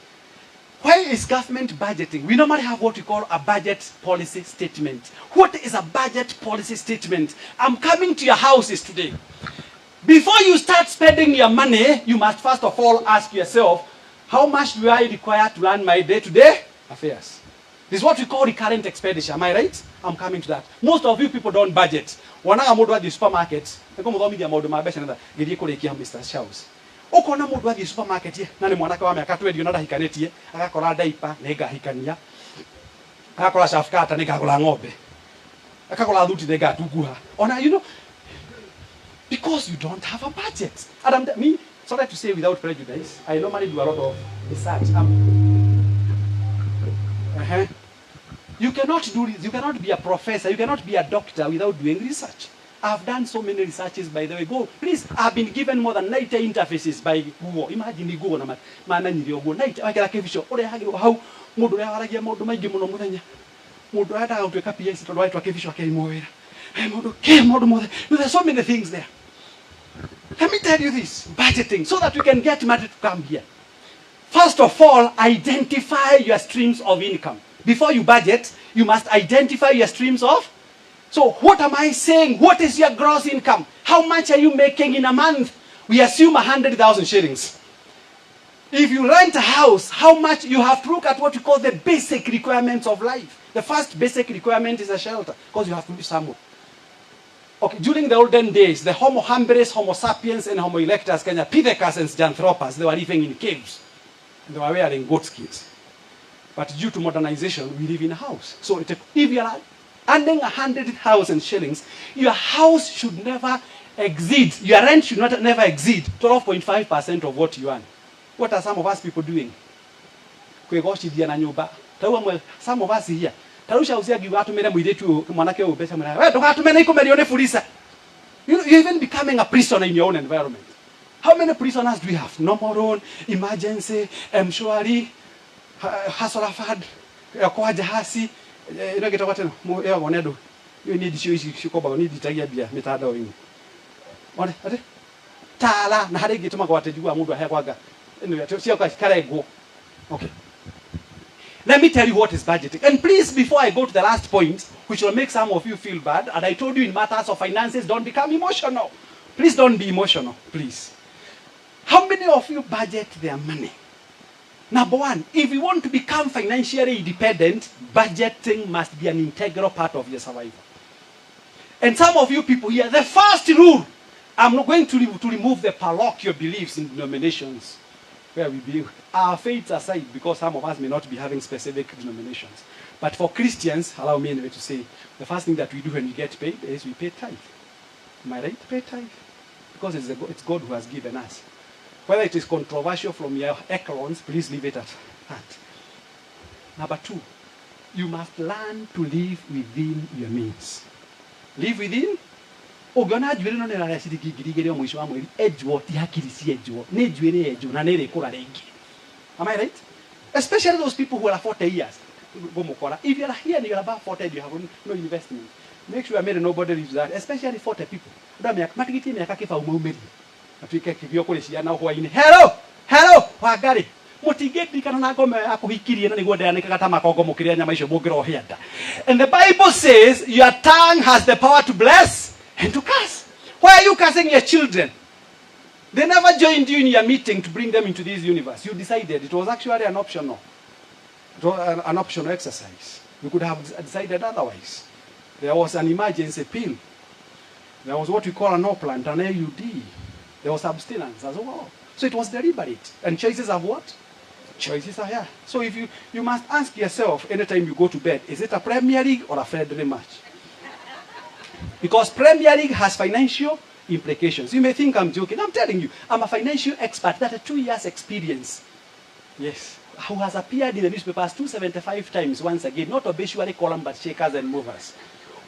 Why is government budgeting? We normally have what we call a budget policy statement. What is a budget policy statement? I'm coming to your houses today. Before you start spending your money, you must first of all ask yourself, how much do I require to run my day-to-day affairs? This is what we call recurrent expenditure. Am I right? I'm coming to that. Most of you people don't budget. Wanaga modu wa the supermarket. Eko mudhomi dia modu mabesha nenda. Gidie kule kia Mr. Shows. Uko na modu wa the supermarket ye. Nani mwanaka wa miaka 20 nada hikaneti ye. Akakora daipa nega hikania. Akakora shafkata nega kola ng'ombe. Akakora dhuti nega tuguha. Ona, you know, because you don't have a budget. And me, sorry to say without prejudice, I normally do a lot of research. You cannot do this. You cannot be a professor. You cannot be a doctor without doing research. I've done so many researches, by the way. Go, please. I've been given more than 90 interfaces by Google. Imagine the Google na mana nyiri ogo 90. I can show. Ore hagiro how modu ya waragia modu maigi muno muthenya. Modu ya daga utweka PS to right wakevisho akeri mwera. Modu ke modu mothe. There's so many things there. Let me tell you this, budgeting, so that we can get money to come here. First of all, identify your streams of income. Before you budget, you must identify your streams of. So what am I saying? What is your gross income? How much are you making in a month? We assume 100,000 shillings. If you rent a house, how much? You have to look at what we call the basic requirements of life. The first basic requirement is a shelter, because you have to live somewhere. Okay, during the olden days, the Homo habilis, Homo sapiens, and Homo erectus, Kenya, Pithecus and Janthropus, they were living in caves. They were wearing goat skins. But due to modernization, we live in a house. So if you are earning 100,000 shillings, your house should never exceed, your rent should never exceed 12.5% of what you earn. What are some of us people doing? Some of us here. You're even becoming a prisoner in your own environment. How many prisoners do we have? Nomoron, emergency, mshwari, hasolafad, kwa jahasi, get what you need to use you need to take a beer, tala na harä ngä tå maga atä njiguaga må ndå ahekwanga cioka cikarengwo. Okay. Let me tell you what is budgeting. And please, before I go to the last point, which will make some of you feel bad, and I told you in matters of finances, don't become emotional. Please don't be emotional, please. How many of you budget their money? Number one, if you want to become financially independent, budgeting must be an integral part of your survival. And some of you people here, the first rule, I'm not going to remove the parochial beliefs in denominations where we believe our faiths aside, because some of us may not be having specific denominations. But for Christians, allow me anyway to say, the first thing that we do when we get paid is we pay tithe. Am I right? Pay tithe. Because it's God who has given us. Whether it is controversial from your echelons, please leave it at that. Number two, you must learn to live within your means. Live within. Ogana njuire no nera ciringi ngiri igiri o mwisho wa mweri ejwo ti hakiri si ejwo ni njuire ejwo na nere kura ringi. Am I right? Especially those people who are 40 years. If you are here and you are above 40 and you have no investment, make sure nobody leaves that, especially 40 people. Matigiti miaka kifa umaumeri. Atuike kivyo kule ciana hwaini. Hello, wagari. Mutigekirikana na ngome akuhikirie na niguo ndeanikaga ta makongo mukiria nyama icio mungirohia nda. And the Bible says your tongue has the power to bless and to curse. Why are you cursing your children? They never joined you in your meeting to bring them into this universe. You decided. It was actually an optional. It was an optional exercise. You could have decided otherwise. There was an emergency pill. There was what we call an opplant, an AUD. There was abstinence as well. So it was deliberate. And choices of what? Choices are here. So if you must ask yourself anytime you go to bed, is it a Premier League or a friendly match? Because Premier League has financial implications. You may think I'm joking. I'm telling you, I'm a financial expert that has 2 years experience. Yes. Who has appeared in the newspapers 275 times once again, not obituary column but shakers and movers.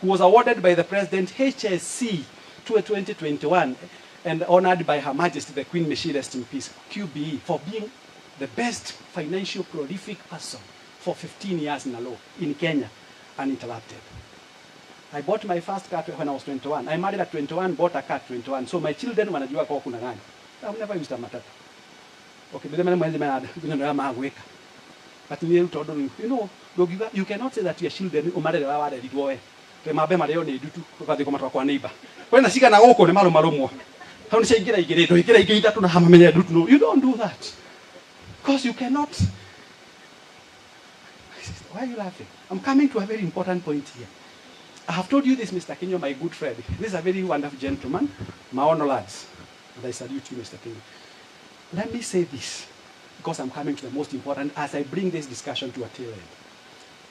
Who was awarded by the President HSC 2021 and honored by Her Majesty the Queen, may she rest in peace, QBE, for being the best financial prolific person for 15 years in a row in Kenya, uninterrupted. I bought my first car when I was 21. I married at 21, bought a car at 21. So my children wanajua kwa kuna gani. I've never used a matata. Okay, but you cannot say that your children umarere wa wale lidwoe. Mabe mareo ne dutu ukathi komatwa kwa neighbor. Kwena shika na goko ne marumarumwo. How ni shingira igireto igira igita na hamamenya dutu no. You don't do that. Because you cannot. Why are you laughing? I'm coming to a very important point here. I have told you this, Mr. Kenyo, my good friend. This is a very wonderful gentleman. My honor lads. And I salute you, Mr. Kenyo. Let me say this, because I'm coming to the most important as I bring this discussion to a tail end.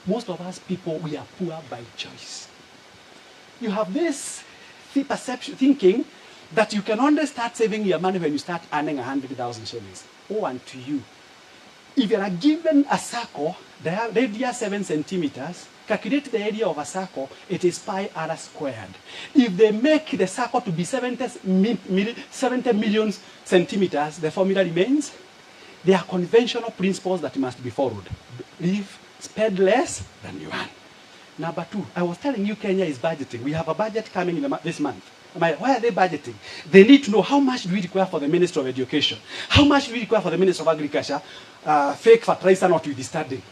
Most of us people, we are poor by choice. You have this perception, thinking that you can only start saving your money when you start earning 100,000 shillings. Oh, and to you, if you are given a circle, the radius 7 centimeters, calculate the area of a circle, it is pi r squared. If they make the circle to be 70 million centimeters, the formula remains. There are conventional principles that must be followed. Spend less than you earn. Number two, I was telling you Kenya is budgeting. We have a budget coming in this month. Why are they budgeting? They need to know how much do we require for the Minister of Education? How much do we require for the Minister of Agriculture? Fake fertilizer not with the studying.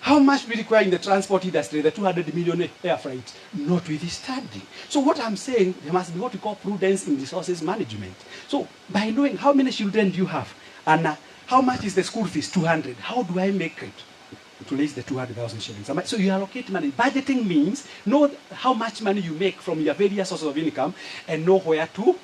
How much we require in the transport industry, the 200 million air freight, notwithstanding. So what I'm saying, there must be what we call prudence in resources management. So by knowing how many children do you have, and how much is the school fees, 200, how do I make it to raise the 200,000 shillings? So you allocate money. Budgeting means know how much money you make from your various sources of income and know where to.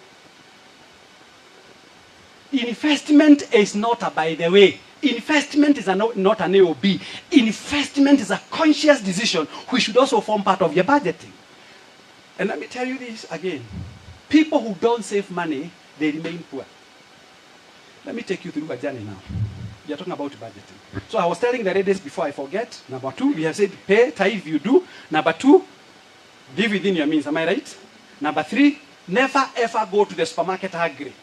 Investment is not a by the way. Investment is not an AOB. Investment is a conscious decision which should also form part of your budgeting. And let me tell you this again. People who don't save money, they remain poor. Let me take you through a journey now. We are talking about budgeting. So I was telling the ladies before I forget. Number two, we have said pay tithe you do. Number two, live within your means. Am I right? Number three, never ever go to the supermarket hungry.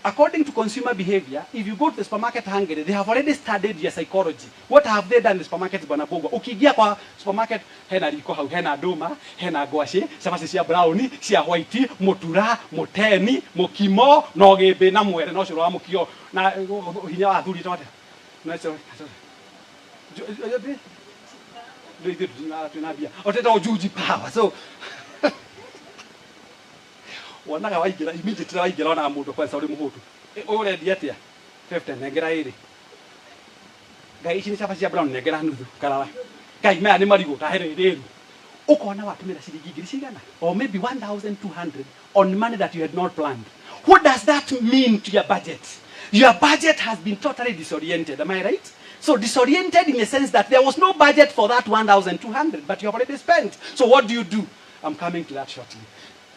According to consumer behavior, if you go to the supermarket hungry, they have already studied your psychology. What have they done in the supermarket, Bwana Bogo? Ukiingia kwa supermarket, hena riko hau, hena nduma, hena ngwaci, cabaci cia brown, cia white, mutura, muteni, mukimo, no gimbi na mwere no curo wa mukio na hinya wa thuri tote. Na curo. Ndio tunabia. Oteta ujuji power. So wonaga waigira immediately waigira ona mundu kwanza uri muhutu already atia 50 negera iri gai ici ni cabaci cia brown negera nuthu karara gai maya ni marigo tahere riru ukona watumira ciringi ngiri cigana or maybe 1,200 on money that you had not planned. What does that mean to your budget? Your budget has been totally disoriented, am I right? So disoriented in the sense that there was no budget for that 1,200, but you have already spent. So what do? I'm coming to that shortly.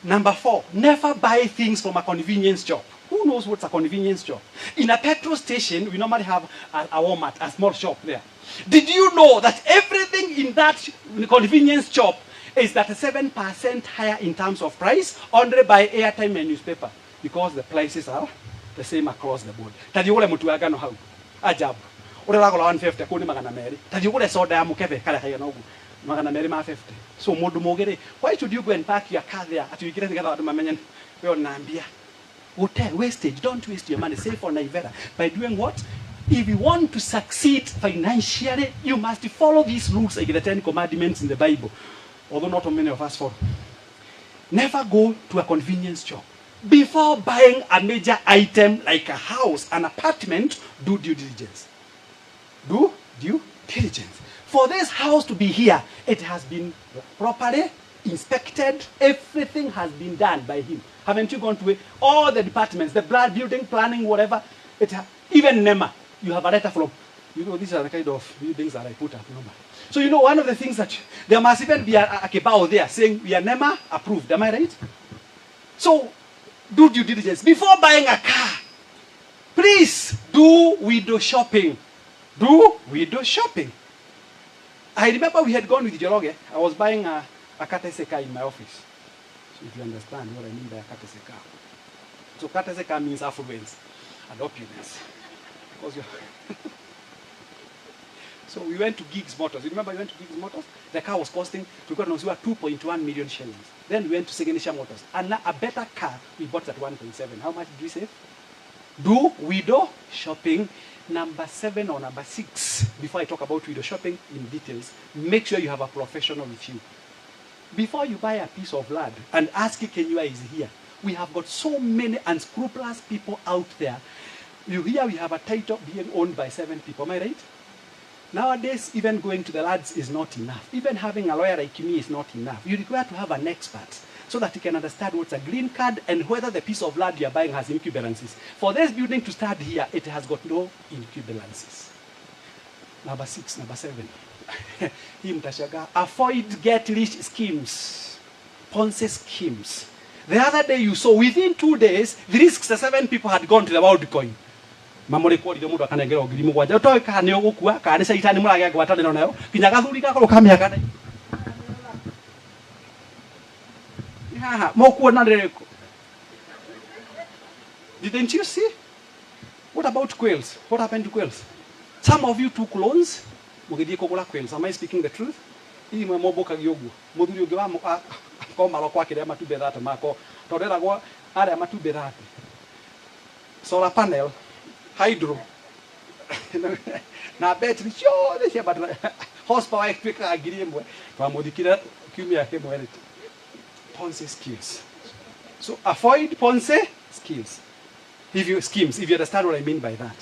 Number 4, never buy things from a convenience shop. Who knows what's a convenience shop? In a petrol station, we normally have a Walmart, a small shop there. Did you know that everything in that convenience shop is that 7% higher in terms of price, only by airtime and newspaper? Because the prices are the same across the board. Tadi ule mtu agano hau. Ajabu. Ule wako la 150 kuni magana meri. Tadi ule soda ya mukebe kale kaya nogu. Magana meri ma 50. So modu mogere, why should you go and park your car there? Ati wikire together wadu mamenyen. Wewe unaambia. Hotel wastage, don't waste your money. Save for Naivera. By doing what? If you want to succeed financially, you must follow these rules like the 10 commandments in the Bible. Although not many of us follow. Never go to a convenience shop. Before buying a major item like a house, an apartment, do due diligence. Do due diligence. For this house to be here, it has been properly inspected. Everything has been done by him. Haven't you gone to all the departments, the building, planning, whatever? Even NEMA, you have a letter from, these are the kind of buildings that I put up. So one of the things that, there must even be a kebao there saying, we are NEMA approved. Am I right? So, do due diligence. Before buying a car, please do window shopping. Do window shopping. I remember we had gone with Joroge. I was buying a courtesy car in my office. So if you understand what I mean by a courtesy car. So courtesy car means affluence and opulence. So we went to Giggs Motors. You remember we went to Giggs Motors? The car was costing, we got 2.1 million shillings. Then we went to Signature Motors. And a better car we bought at 1.7. How much did we save? Do window shopping. Number 7 or number 6, before I talk about window shopping in details, make sure you have a professional with you. Before you buy a piece of land and ask Kenyua is here, we have got so many unscrupulous people out there. You hear we have a title being owned by 7 people, am I right? Nowadays, even going to the lands is not enough. Even having a lawyer like me is not enough. You require to have an expert so that you can understand what's a green card and whether the piece of land you're buying has incubalences. For this building to start here, it has got no incubalences. Number 6, number 7. Hii mtashaga. Avoid get-rich schemes. Ponzi schemes. The other day you saw, within 2 days, 7 people had gone to the world coin. Mamore kwa ndio mundu akanengera ogiri mugwanja utoe kana ni ugukua kana shaitani murage gwatanira nayo kinya gathuri gakoro kamia kana haha mokuona ndireko. Didn't you see? What about quails? What happened to quails? Some of you took loans mugithie kugura quails. Am I speaking the truth? Hii mwe moboka gioguo muthuri ungi wa ko malo kwa kire matumbe thate mako tondera gwa are matumbe thate solar panel hydro na battery ciothe cia battery horsepower ituika ngiri imwe twamuthikira kiumia kimwe riti. Ponzi skills. So avoid Ponzi skills. If you understand what I mean by that.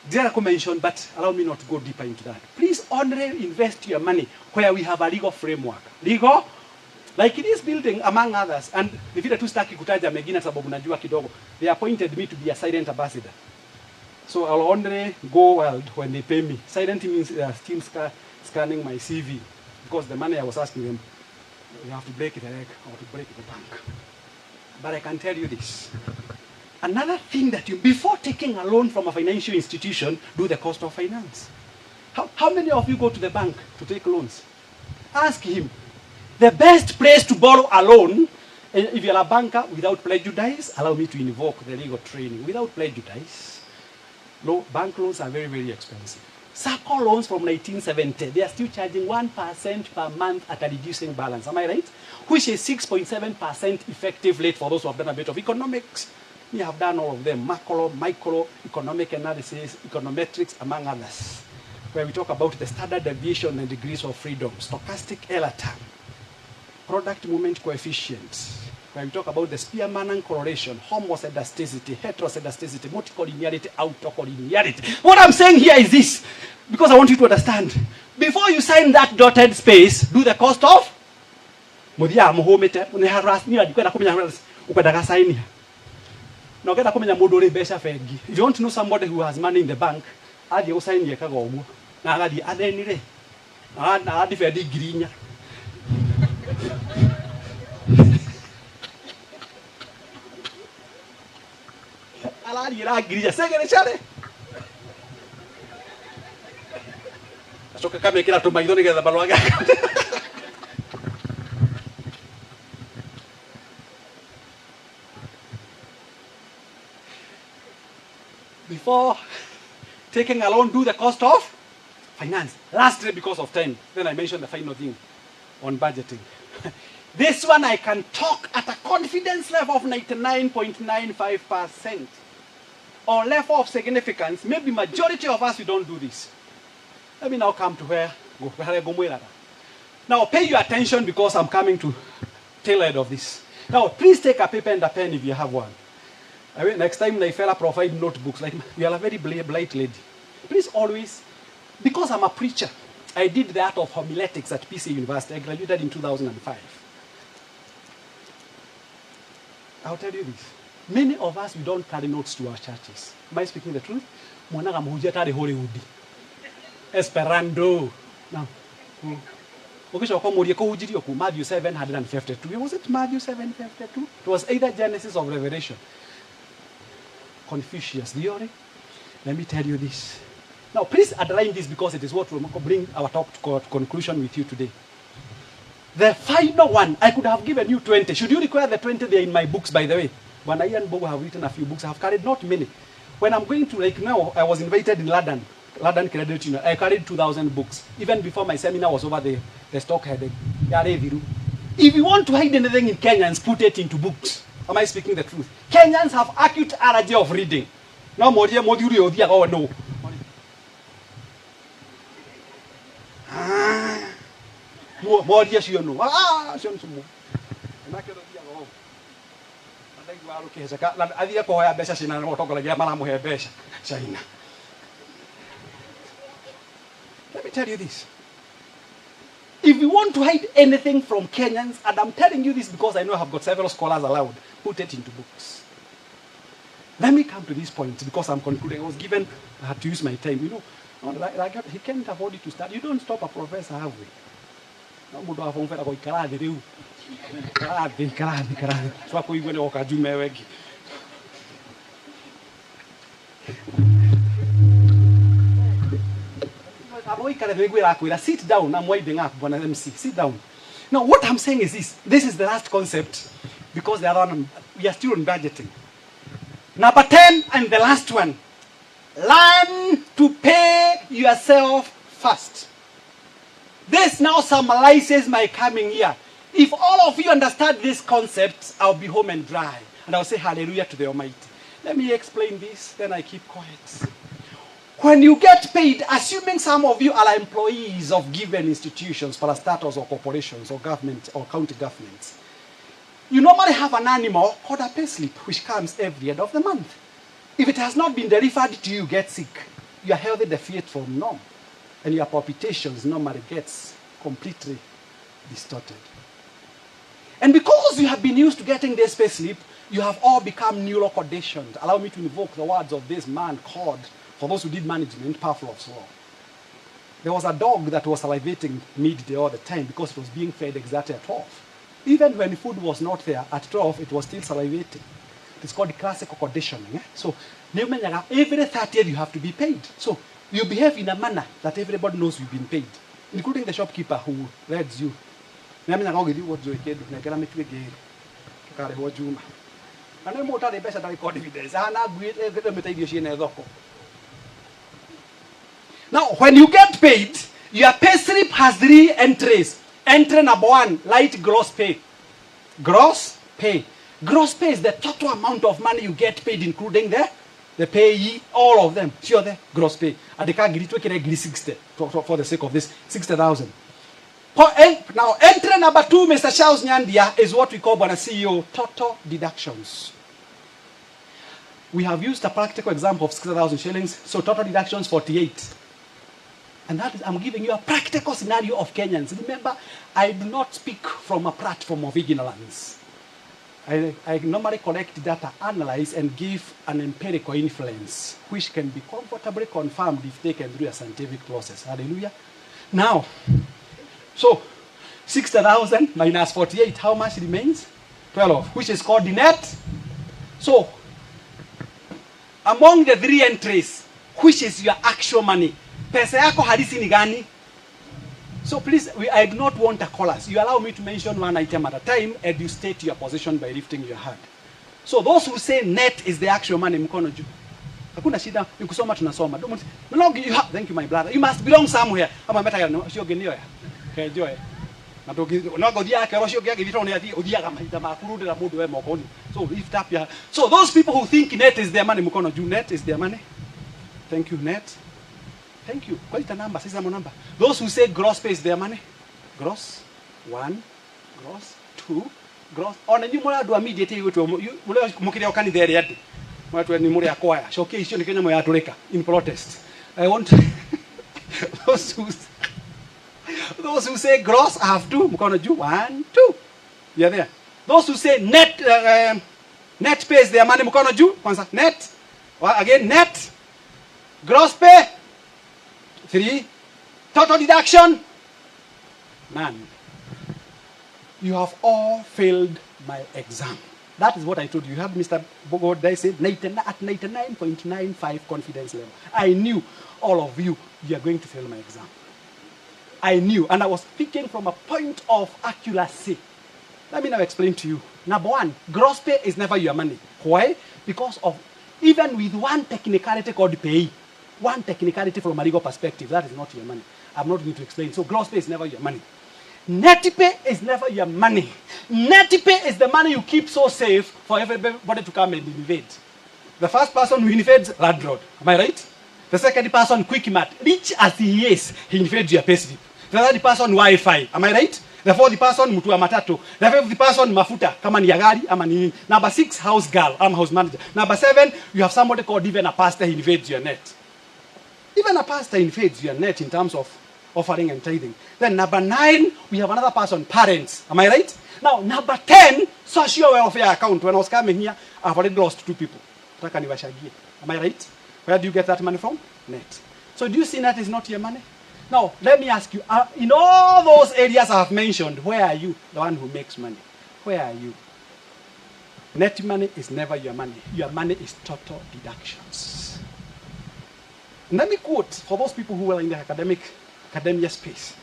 There I mention, but allow me not to go deeper into that. Please only invest your money where we have a legal framework. Legal, like in this building, among others, and if you staki kutaja megina sababu najua kidogo, they appointed me to be a silent ambassador. So I'll only go wild when they pay me. Silent means they are still scanning my CV because the money I was asking them, you have to break it egg or to break the bank. But I can tell you this. Another thing that before taking a loan from a financial institution, do the cost of finance. How many of you go to the bank to take loans? Ask him. The best place to borrow a loan If you're a banker, without prejudice, allow me to invoke the legal training. Without prejudice, bank loans are very, very expensive. Circle loans from 1970, they are still charging 1% per month at a reducing balance. Am I right? Which is 6.7% effective rate for those who have done a bit of economics. We have done all of them, macro, micro, economic analysis, econometrics, among others, where we talk about the standard deviation and degrees of freedom, stochastic error term, product movement coefficient, where we talk about the Spearman correlation, homoscedasticity, heteroscedasticity, multicollinearity, autocollinearity. What I'm saying here is this, because I want you to understand. Before you sign that dotted space, do the cost of if you want to know somebody who has money in the bank, before taking a loan, do the cost of finance. Lastly, because of time, then I mentioned the final thing on budgeting. This one I can talk at a confidence level of 99.95%. Or level of significance, maybe majority of us, we don't do this. Let me now come to where now pay your attention, because I'm coming to tail end of this. Now, please take a paper and a pen if you have one. Next time, the fella provide notebooks. Like, you are a very bright lady. Please always, because I'm a preacher, I did the art of homiletics at PC University. I graduated in 2005. I'll tell you this. Many of us, we don't carry notes to our churches. Am I speaking the truth? Esperando. Now, Matthew 752. Was it Matthew 752? It was either Genesis or Revelation. Confucius theory. Let me tell you this. Now, please underline this, because it is what will bring our talk to conclusion with you today. The final one, I could have given you 20. Should you require the 20? They are in my books, by the way. When I and Bobo have written a few books, I have carried not many. When I'm going to, like now, I was invited in London Credit Union. I carried 2,000 books. Even before my seminar was over, the stock heading. If you want to hide anything in Kenyans, put it into books. Am I speaking the truth? Kenyans have acute allergy of reading. Now, oh no. More yes, you know. Let me tell you this. If you want to hide anything from Kenyans, and I'm telling you this because I know I've got several scholars allowed, put it into books. Let me come to this point, because I'm concluding. I had to use my time. You know, he can't afford it to start. You don't stop a professor, have we? Sit down. I'm winding up. Sit down. Now, what I'm saying is this. This is the last concept, because we are still on budgeting. Number 10 and the last one. Learn to pay yourself first. This now summarizes my coming year. If all of you understand these concepts, I'll be home and dry. And I'll say hallelujah to the Almighty. Let me explain this, then I keep quiet. When you get paid, assuming some of you are employees of given institutions, parastatals or corporations or government or county governments, you normally have an animal called a pay slip, which comes every end of the month. If it has not been delivered to you, get sick. Your healthy deviate from norm, and your palpitations normally gets completely distorted. And because you have been used to getting this pay slip, you have all become neuroconditioned. Allow me to invoke the words of this man called, for those who did management, Pavlov's law. There was a dog that was salivating midday all the time because it was being fed exactly at 12. Even when food was not there, at 12, it was still salivating. It's called classical conditioning. So, every 30th you have to be paid. So, you behave in a manner that everybody knows you've been paid, including the shopkeeper who leads you. karehwo juma ane mo tare pesa tare confidence ana gwe metaidio ciene thoko. Now when you get paid, your pay slip has 3 entries. Entry number 1, light gross pay. Gross pay. Gross pay is the total amount of money you get paid, including the payee, all of them. Sure, the gross pay. And they can't get it 60 for the sake of this 60,000. Now, entry number 2, Mr. Charles Nyandia, is what we call by the CEO total deductions. We have used a practical example of 60,000 shillings, so total deductions 48. And that is, I'm giving you a practical scenario of Kenyans. Remember, I do not speak from a platform of ignorance. I normally collect data, analyze, and give an empirical influence, which can be comfortably confirmed if taken through a scientific process. Hallelujah. Now, so 60,000 minus 48, how much remains? 12, which is called the net. So, among the 3 entries, which is your actual money? Pesa yako halisi ni gani? So please, I do not want a chorus. You allow me to mention one item at a time, and you state your position by lifting your hand. So those who say net is the actual money, mkono juu. Hakuna shida, nikusoma tunasoma. Thank you, my brother. You must belong somewhere. Ama meta ya sio genio ya. Kenjoe. Na godia ke rosho ge givito ne adi odia kama ita makurude la mudu we mokoni. So lift up your. So those people who think net is their money, mkono juu, net is their money. Thank you, net. Thank you. Quite a number. Say some number. Those who say gross pay is their money. Gross. 1. Gross. 2. Gross. On a new mura do immediately you to mukiri okani there yet. Watu ni muri akwaya. Showcase hiyo ni Kenya moya tuleka in protest. I want those who say gross, I have 2. Mkono juu 1, 2. Yeah, there. Those who say net net pay is their money. Mkono juu. Kwanza net. Again net. Gross pay. 3. Total deduction. None. You have all failed my exam. That is what I told you. You heard Mr. Bogod said at 99.95 confidence level. I knew all of you are going to fail my exam. I knew, and I was speaking from a point of accuracy. Let me now explain to you. Number 1, gross pay is never your money. Why? Because of, even with one technicality called pay, one technicality from a legal perspective, that is not your money. I'm not going to explain. So gross pay is never your money. Net pay is never your money. Net pay is the money you keep so safe for everybody to come and invade. The first person who invades, landlord. Am I right? The second person, quick mat. Rich as he is, he invades your payslip. The third person, Wi-Fi. Am I right? The fourth person, mtu wa matatu. The fifth person, mafuta. Kama ni yagari, ama ni. Number 6, house girl. I'm house manager. Number 7, you have somebody called even a pastor, he invades your net. Even a pastor invades your net in terms of offering and tithing. Then number 9, we have another person, parents. Am I right? Now, number 10, social welfare account. When I was coming here, I've already lost 2 people. Am I right? Where do you get that money from? Net. So do you see net is not your money? Now, let me ask you, in all those areas I have mentioned, where are you? The one who makes money. Where are you? Net money is never your money. Your money is total deductions. Let me quote, for those people who are in the academia space.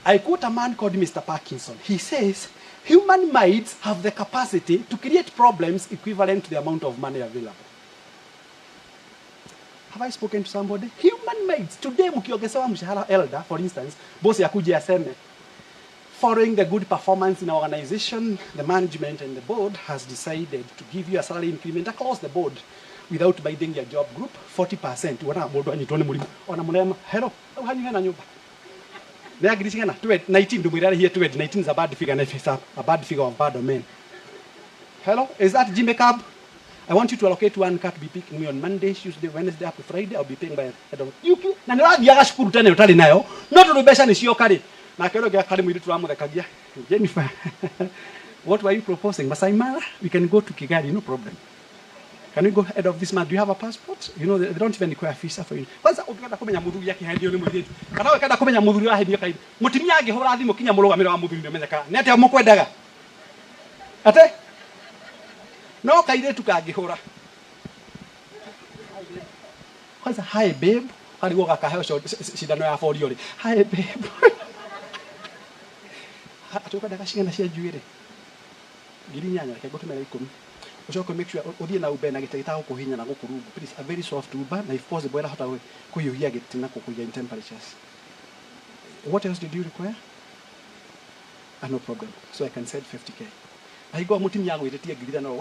I quote a man called Mr. Parkinson. He says, human minds have the capacity to create problems equivalent to the amount of money available. Have I spoken to somebody? Human minds. Today, mukiogesewa mshahara elder, for instance, bosi akuje aseme, following the good performance in our organization, the management and the board has decided to give you a salary increment across the board without binding your job group 40%. Wana bodo anyitone mulimu. Ona mulema, hello, uhanyuhe na nyumba. They are greeting 19 to be here to 19 is a bad figure and a bad figure of bad men. Hello, is that Jimmy Cab? I want you to allocate 1 car to be picking me on Monday, Tuesday, Wednesday, up to Friday. I'll be paying by head of you. Na ndio ya shukuru tena utali nayo. Not to besha ni sio kari. Na kero ga kari mwitu amu kagia. Jennifer. What were you proposing? Masai Mara? We can go to Kigali, no problem. Can we go ahead of this month? Do you have a passport? You know, they don't even require visa for you. Kwanza ukikata kumenya mudhuru yake handio ni mwetu. Kana ukikata kumenya mudhuru yake ndio kai. Mutimia age hora athi mukinya muruga mira wa mudhuru ndio mezeka. Nete amukwendaga. Ate? No kaire tukagihora. Kwanza hi babe. Karigo kakaheo shidano ya folio. Hi babe. Atoka daga shinga na cia juire. ngiri nyanya reke ngũtũmĩre 10 ucoke make sure uthie na ube na gĩtĩ gĩtagũkũhinya na gũkũ rungu, please, a very soft uber, na if possible erahota kũhiũhia gĩtĩ na kũkũiga in temperatures. What else did you require? No problem, so I can send 50k. Aigua mũtumia agwĩtĩtie ngiri no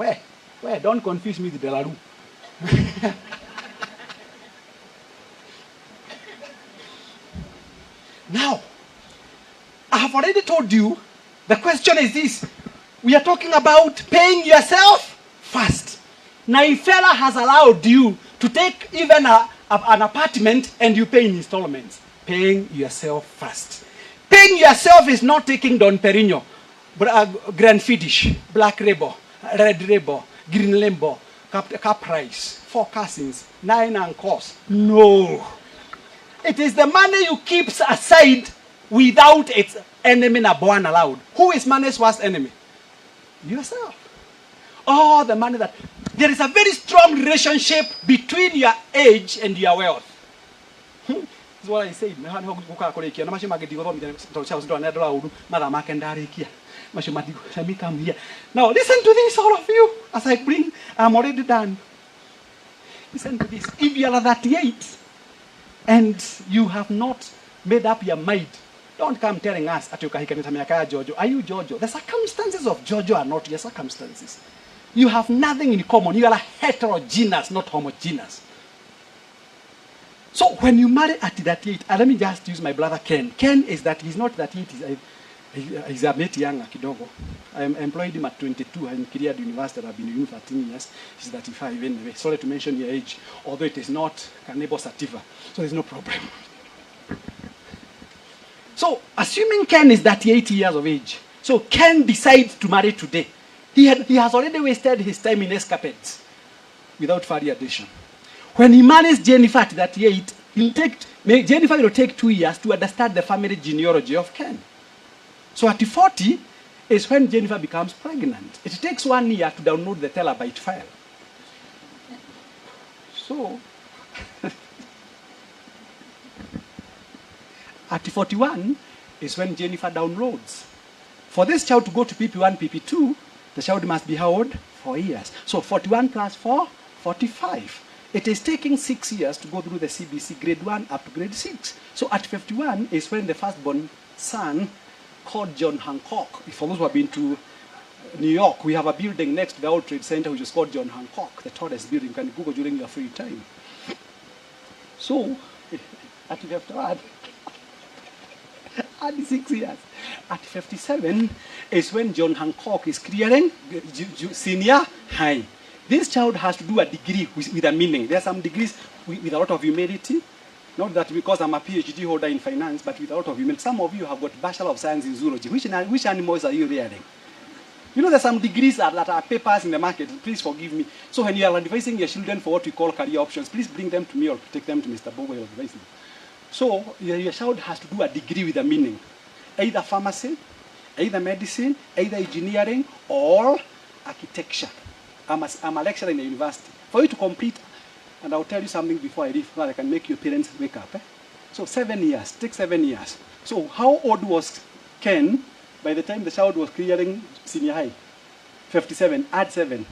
we don't confuse me with Delaru. Now, I have already told you, the question is this. We are talking about paying yourself first. Now, if fella has allowed you to take even an apartment and you pay in installments, paying yourself first. Paying yourself is not taking Don Perignon, Grand Fiddish, Black Label, Red Label, Green Label, Cap Price, 4 casings, 9 and cost. No. It is the money you keep aside without its enemy Naboan allowed. Who is money's worst enemy? Yourself. Oh, the money that... There is a very strong relationship between your age and your wealth. That's what I said. Now, listen to this, all of you, as I bring... I'm already done. Listen to this. If you are 38 and you have not made up your mind, don't come telling us at Jojo. Are you Jojo? The circumstances of Jojo are not your circumstances. You have nothing in common. You are heterogeneous, not homogeneous. So when you marry at 38, let me just use my brother Ken. Ken is that he's not 38, he's a bit younger, kidogo. I employed him at 22 in Kiriad University. I've been with him for 13 years. He's 35 anyway. Sorry to mention your age, although it is not Kanebo Sativa. So there's no problem. So, assuming Ken is 38 years of age, so Ken decides to marry today. He has already wasted his time in escapades without further addition. When he marries Jennifer at 38, Jennifer will take 2 years to understand the family genealogy of Ken. So at 40 is when Jennifer becomes pregnant. It takes 1 year to download the terabyte file. So, at 41 is when Jennifer downloads. For this child to go to PP1, PP2, the child must be how old? 4 years. So 41 plus 4, 45. It is taking 6 years to go through the CBC grade 1 up to grade 6. So at 51 is when the firstborn son called John Hancock. For those who have been to New York, we have a building next to the World Trade Center which is called John Hancock, the tallest building. You can Google during your free time. So, at 51, at 6 years. At 57 is when John Hancock is clearing senior high. This child has to do a degree with a meaning. There are some degrees with a lot of humility. Not that because I'm a PhD holder in finance, but with a lot of humility. Some of you have got Bachelor of Science in Zoology. Which animals are you rearing? You know, there's some degrees that are papers in the market. Please forgive me. So when you are advising your children for what we call career options, please bring them to me or take them to Mr. Bogo or advise them. So your child has to do a degree with a meaning. Either pharmacy, either medicine, either engineering, or architecture. I'm a lecturer in a university. For you to complete, and I'll tell you something before I leave, so I can make your parents wake up. So 7 years, take 7 years. So how old was Ken by the time the child was clearing senior high? 57, add 7.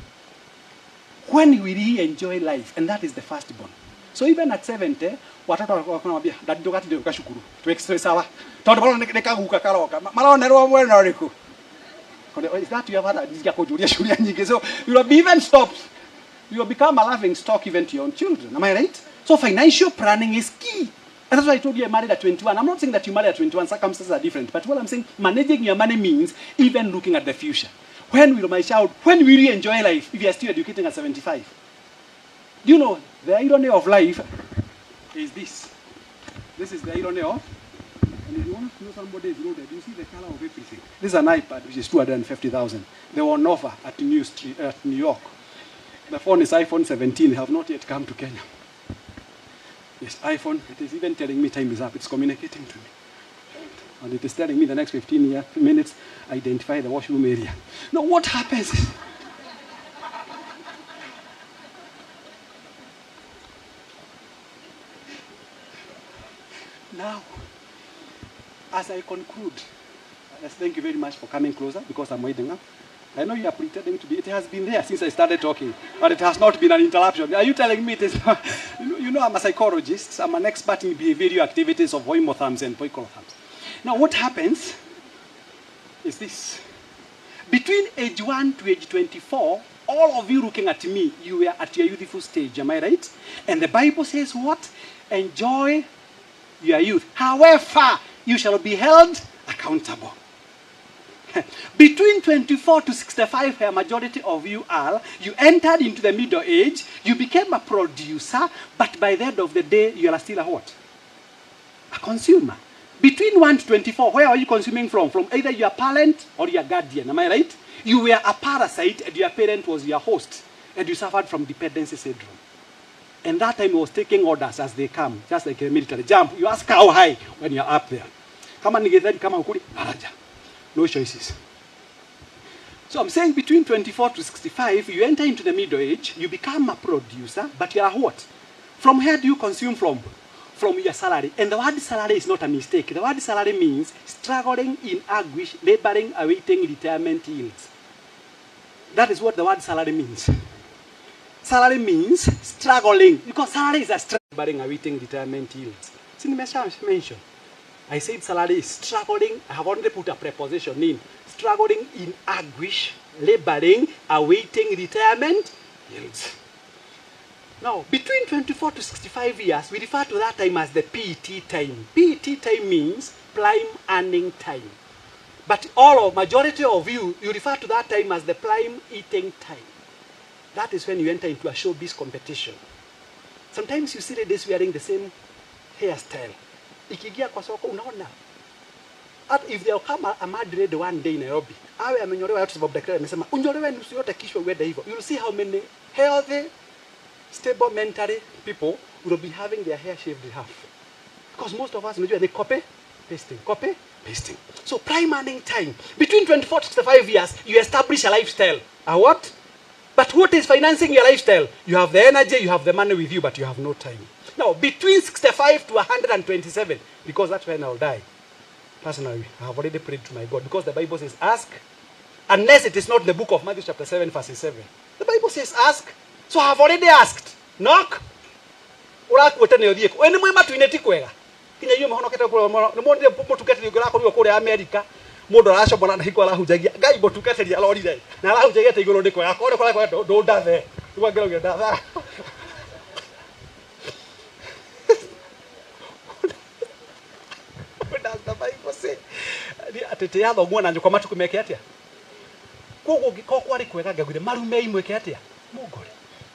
When will he enjoy life? And that is the firstborn. So even at 70, watoto wanakuambia dadi wakati ndio ukashukuru. Tu extra sawa. Tondu bado nikaguka karoka. Maronerwa mwena uriku. Is that you have had this yakojulia shule nyingi. So you will be even stopped. You will become a laughing stock even to your own children. Am I right? So financial planning is key. And that's why I told you I married at 21. I'm not saying that you marry at 21, circumstances are different. But what I'm saying, managing your money means even looking at the future. When will my child, when will you enjoy life if you are still educating at 75? Do you know, the irony of life is this. This is the irony of, and if you want to know somebody is loaded, you see the color of everything. This is an iPad, which is 250,000. They were on offer at New York. The phone is iPhone 17. They have not yet come to Kenya. Yes, iPhone, it is even telling me time is up. It's communicating to me. And it is telling me the next 15 minutes, identify the washroom area. Now, what happens? Now, as I conclude, thank you very much for coming closer because I'm waiting up. I know you are pretending to be. It has been there since I started talking, but it has not been an interruption. Are you telling me it is not? You know, I'm a psychologist. I'm an expert in behavioral activities of homothams and poikilothams. Now, what happens is this. Between age 1 to age 24, all of you looking at me, you were at your youthful stage. Am I right? And the Bible says what? Enjoy your youth. However, you shall be held accountable. Between 24 to 65, a majority of you are, you entered into the middle age, you became a producer, but by the end of the day, you are still a what? A consumer. Between 1 to 24, where are you consuming from? From either your parent or your guardian, am I right? You were a parasite and your parent was your host, and you suffered from dependency syndrome. And that time he was taking orders as they come, just like a military. Jump, you ask how high when you're up there. Kama nigethani kama hukuli, haraja. No choices. So I'm saying between 24 to 65, you enter into the middle age, you become a producer, but you're what? From where do you consume from? From your salary. And the word salary is not a mistake. The word salary means struggling in anguish, laboring, awaiting retirement yields. That is what the word salary means. Salary means struggling, because salary is a struggle, laboring, awaiting retirement yields. See the mention. I said salary is struggling. I have already put a preposition in. Struggling in anguish, laboring, awaiting retirement yields. Now, between 24 to 65 years, we refer to that time as the PET time. PET time means prime earning time. But majority of you refer to that time as the prime eating time. That is when you enter into a showbiz competition. Sometimes you see ladies wearing the same hairstyle. Ikigia kwa soko unaona. If they'll come a mad lady one day in Nairobi, awe amenyolewa yote sababu daktari amesema unyolewe nusu yote kisha uende hivyo. You'll see how many healthy, stable mentally people will be having their hair shaved in half. Because most of us unajua they copy, pasting. So prime earning time. Between 24 to 65 years, you establish a lifestyle. A what? But what is financing your lifestyle? You have the energy, you have the money with you, but you have no time. Now, between 65 to 127, because that's when I'll die. Personally, I have already prayed to my God, because the Bible says, ask, unless it is not the book of Matthew chapter 7, verse 7. The Bible says, ask. So I have already asked. Knock. America. Mundu aracomona na hiko arahunjagia ngai mutungateria arorire na arahunjagia te iguru ndiko yakore kora ndo ndathe rwangero ndatha ndasta Bible say atete yathomwo na nyukwa matuku meke atia koguo ngiko kwari kwega ngagwire marume imweke atia mungore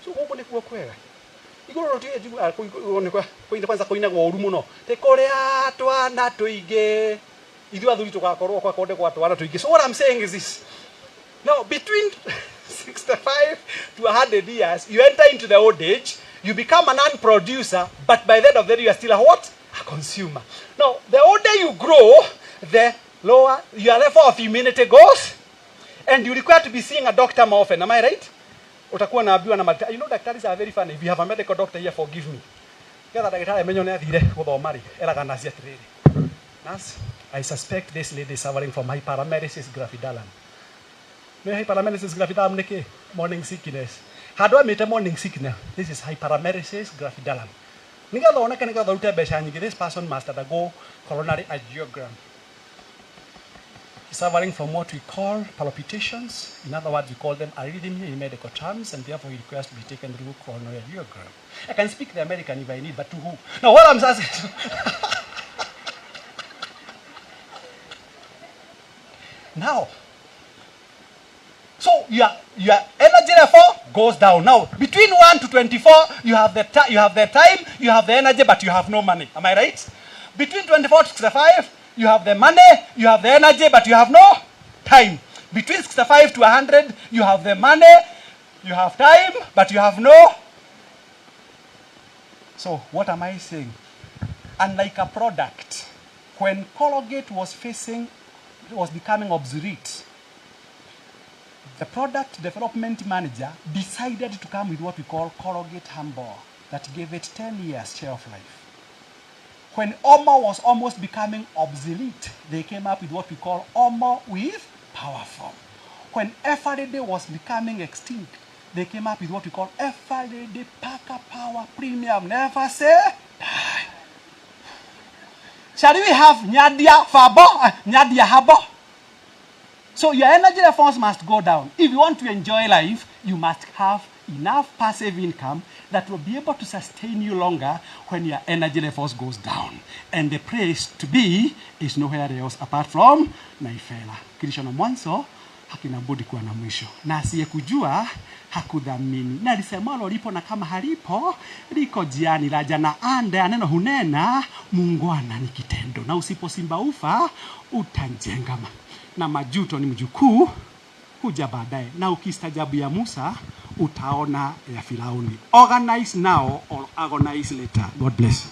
so koguo nikuo kwega iguru rotie njigua kuonekwa kuina kwanza kuinagwo uru muno te korea twana tuinge. So what I'm saying is this. Now, between 65 to 100 years, you enter into the old age, you become a non-producer, but by the end of the day, you are still a what? A consumer. Now, the older you grow, the lower your level of immunity goes, and you require to be seeing a doctor more often. Am I right? You know, doctors are very funny. If you have a medical doctor here, forgive me. I suspect this lady is suffering from hyperemesis gravidarum. No, hyperemesis gravidarum neke morning sickness. How do I meet a morning sickness? This is hyperemesis gravidarum. This person must undergo coronary angiogram. He's suffering from what we call palpitations. In other words, we call them arrhythmia in medical terms, and therefore he requires to be taken through coronary angiogram. I can speak the American if I need, but to who? Now, what I'm saying. Now, so your energy level goes down. Now, between 1 to 24, you have the time, you have the energy, but you have no money. Am I right? Between 24 to 65, you have the money, you have the energy, but you have no time. Between 65 to 100, you have the money, you have time, but you have no. So, what am I saying? Unlike a product, when Colgate was becoming obsolete, the product development manager decided to come with what we call Colgate Humble that gave it 10 years shelf life. When Omo was almost becoming obsolete, they came up with what we call Omo with Powerful. when FRD was becoming extinct, they came up with what we call FRD Packer Power Premium. Never say die. Shall we have Nyadia Fabo, Nyadia Habo? So your energy levels must go down. If you want to enjoy life, you must have enough passive income that will be able to sustain you longer when your energy levels goes down. And the place to be is nowhere else apart from Naifela. Kilisho na mwanzo hakina budi kuwa na mwisho. Na asiyekujua hakudhamini. Na lisemalo lipo na kama halipo liko jiani la jana ande neno hunena muungwana ni kitendo. Na usiposimba ufa utanjengama. Na majuto ni mjukuu huja baadaye. Na ukistajabu ya Musa utaona ya Firauni. Organize now or agonize later. God bless.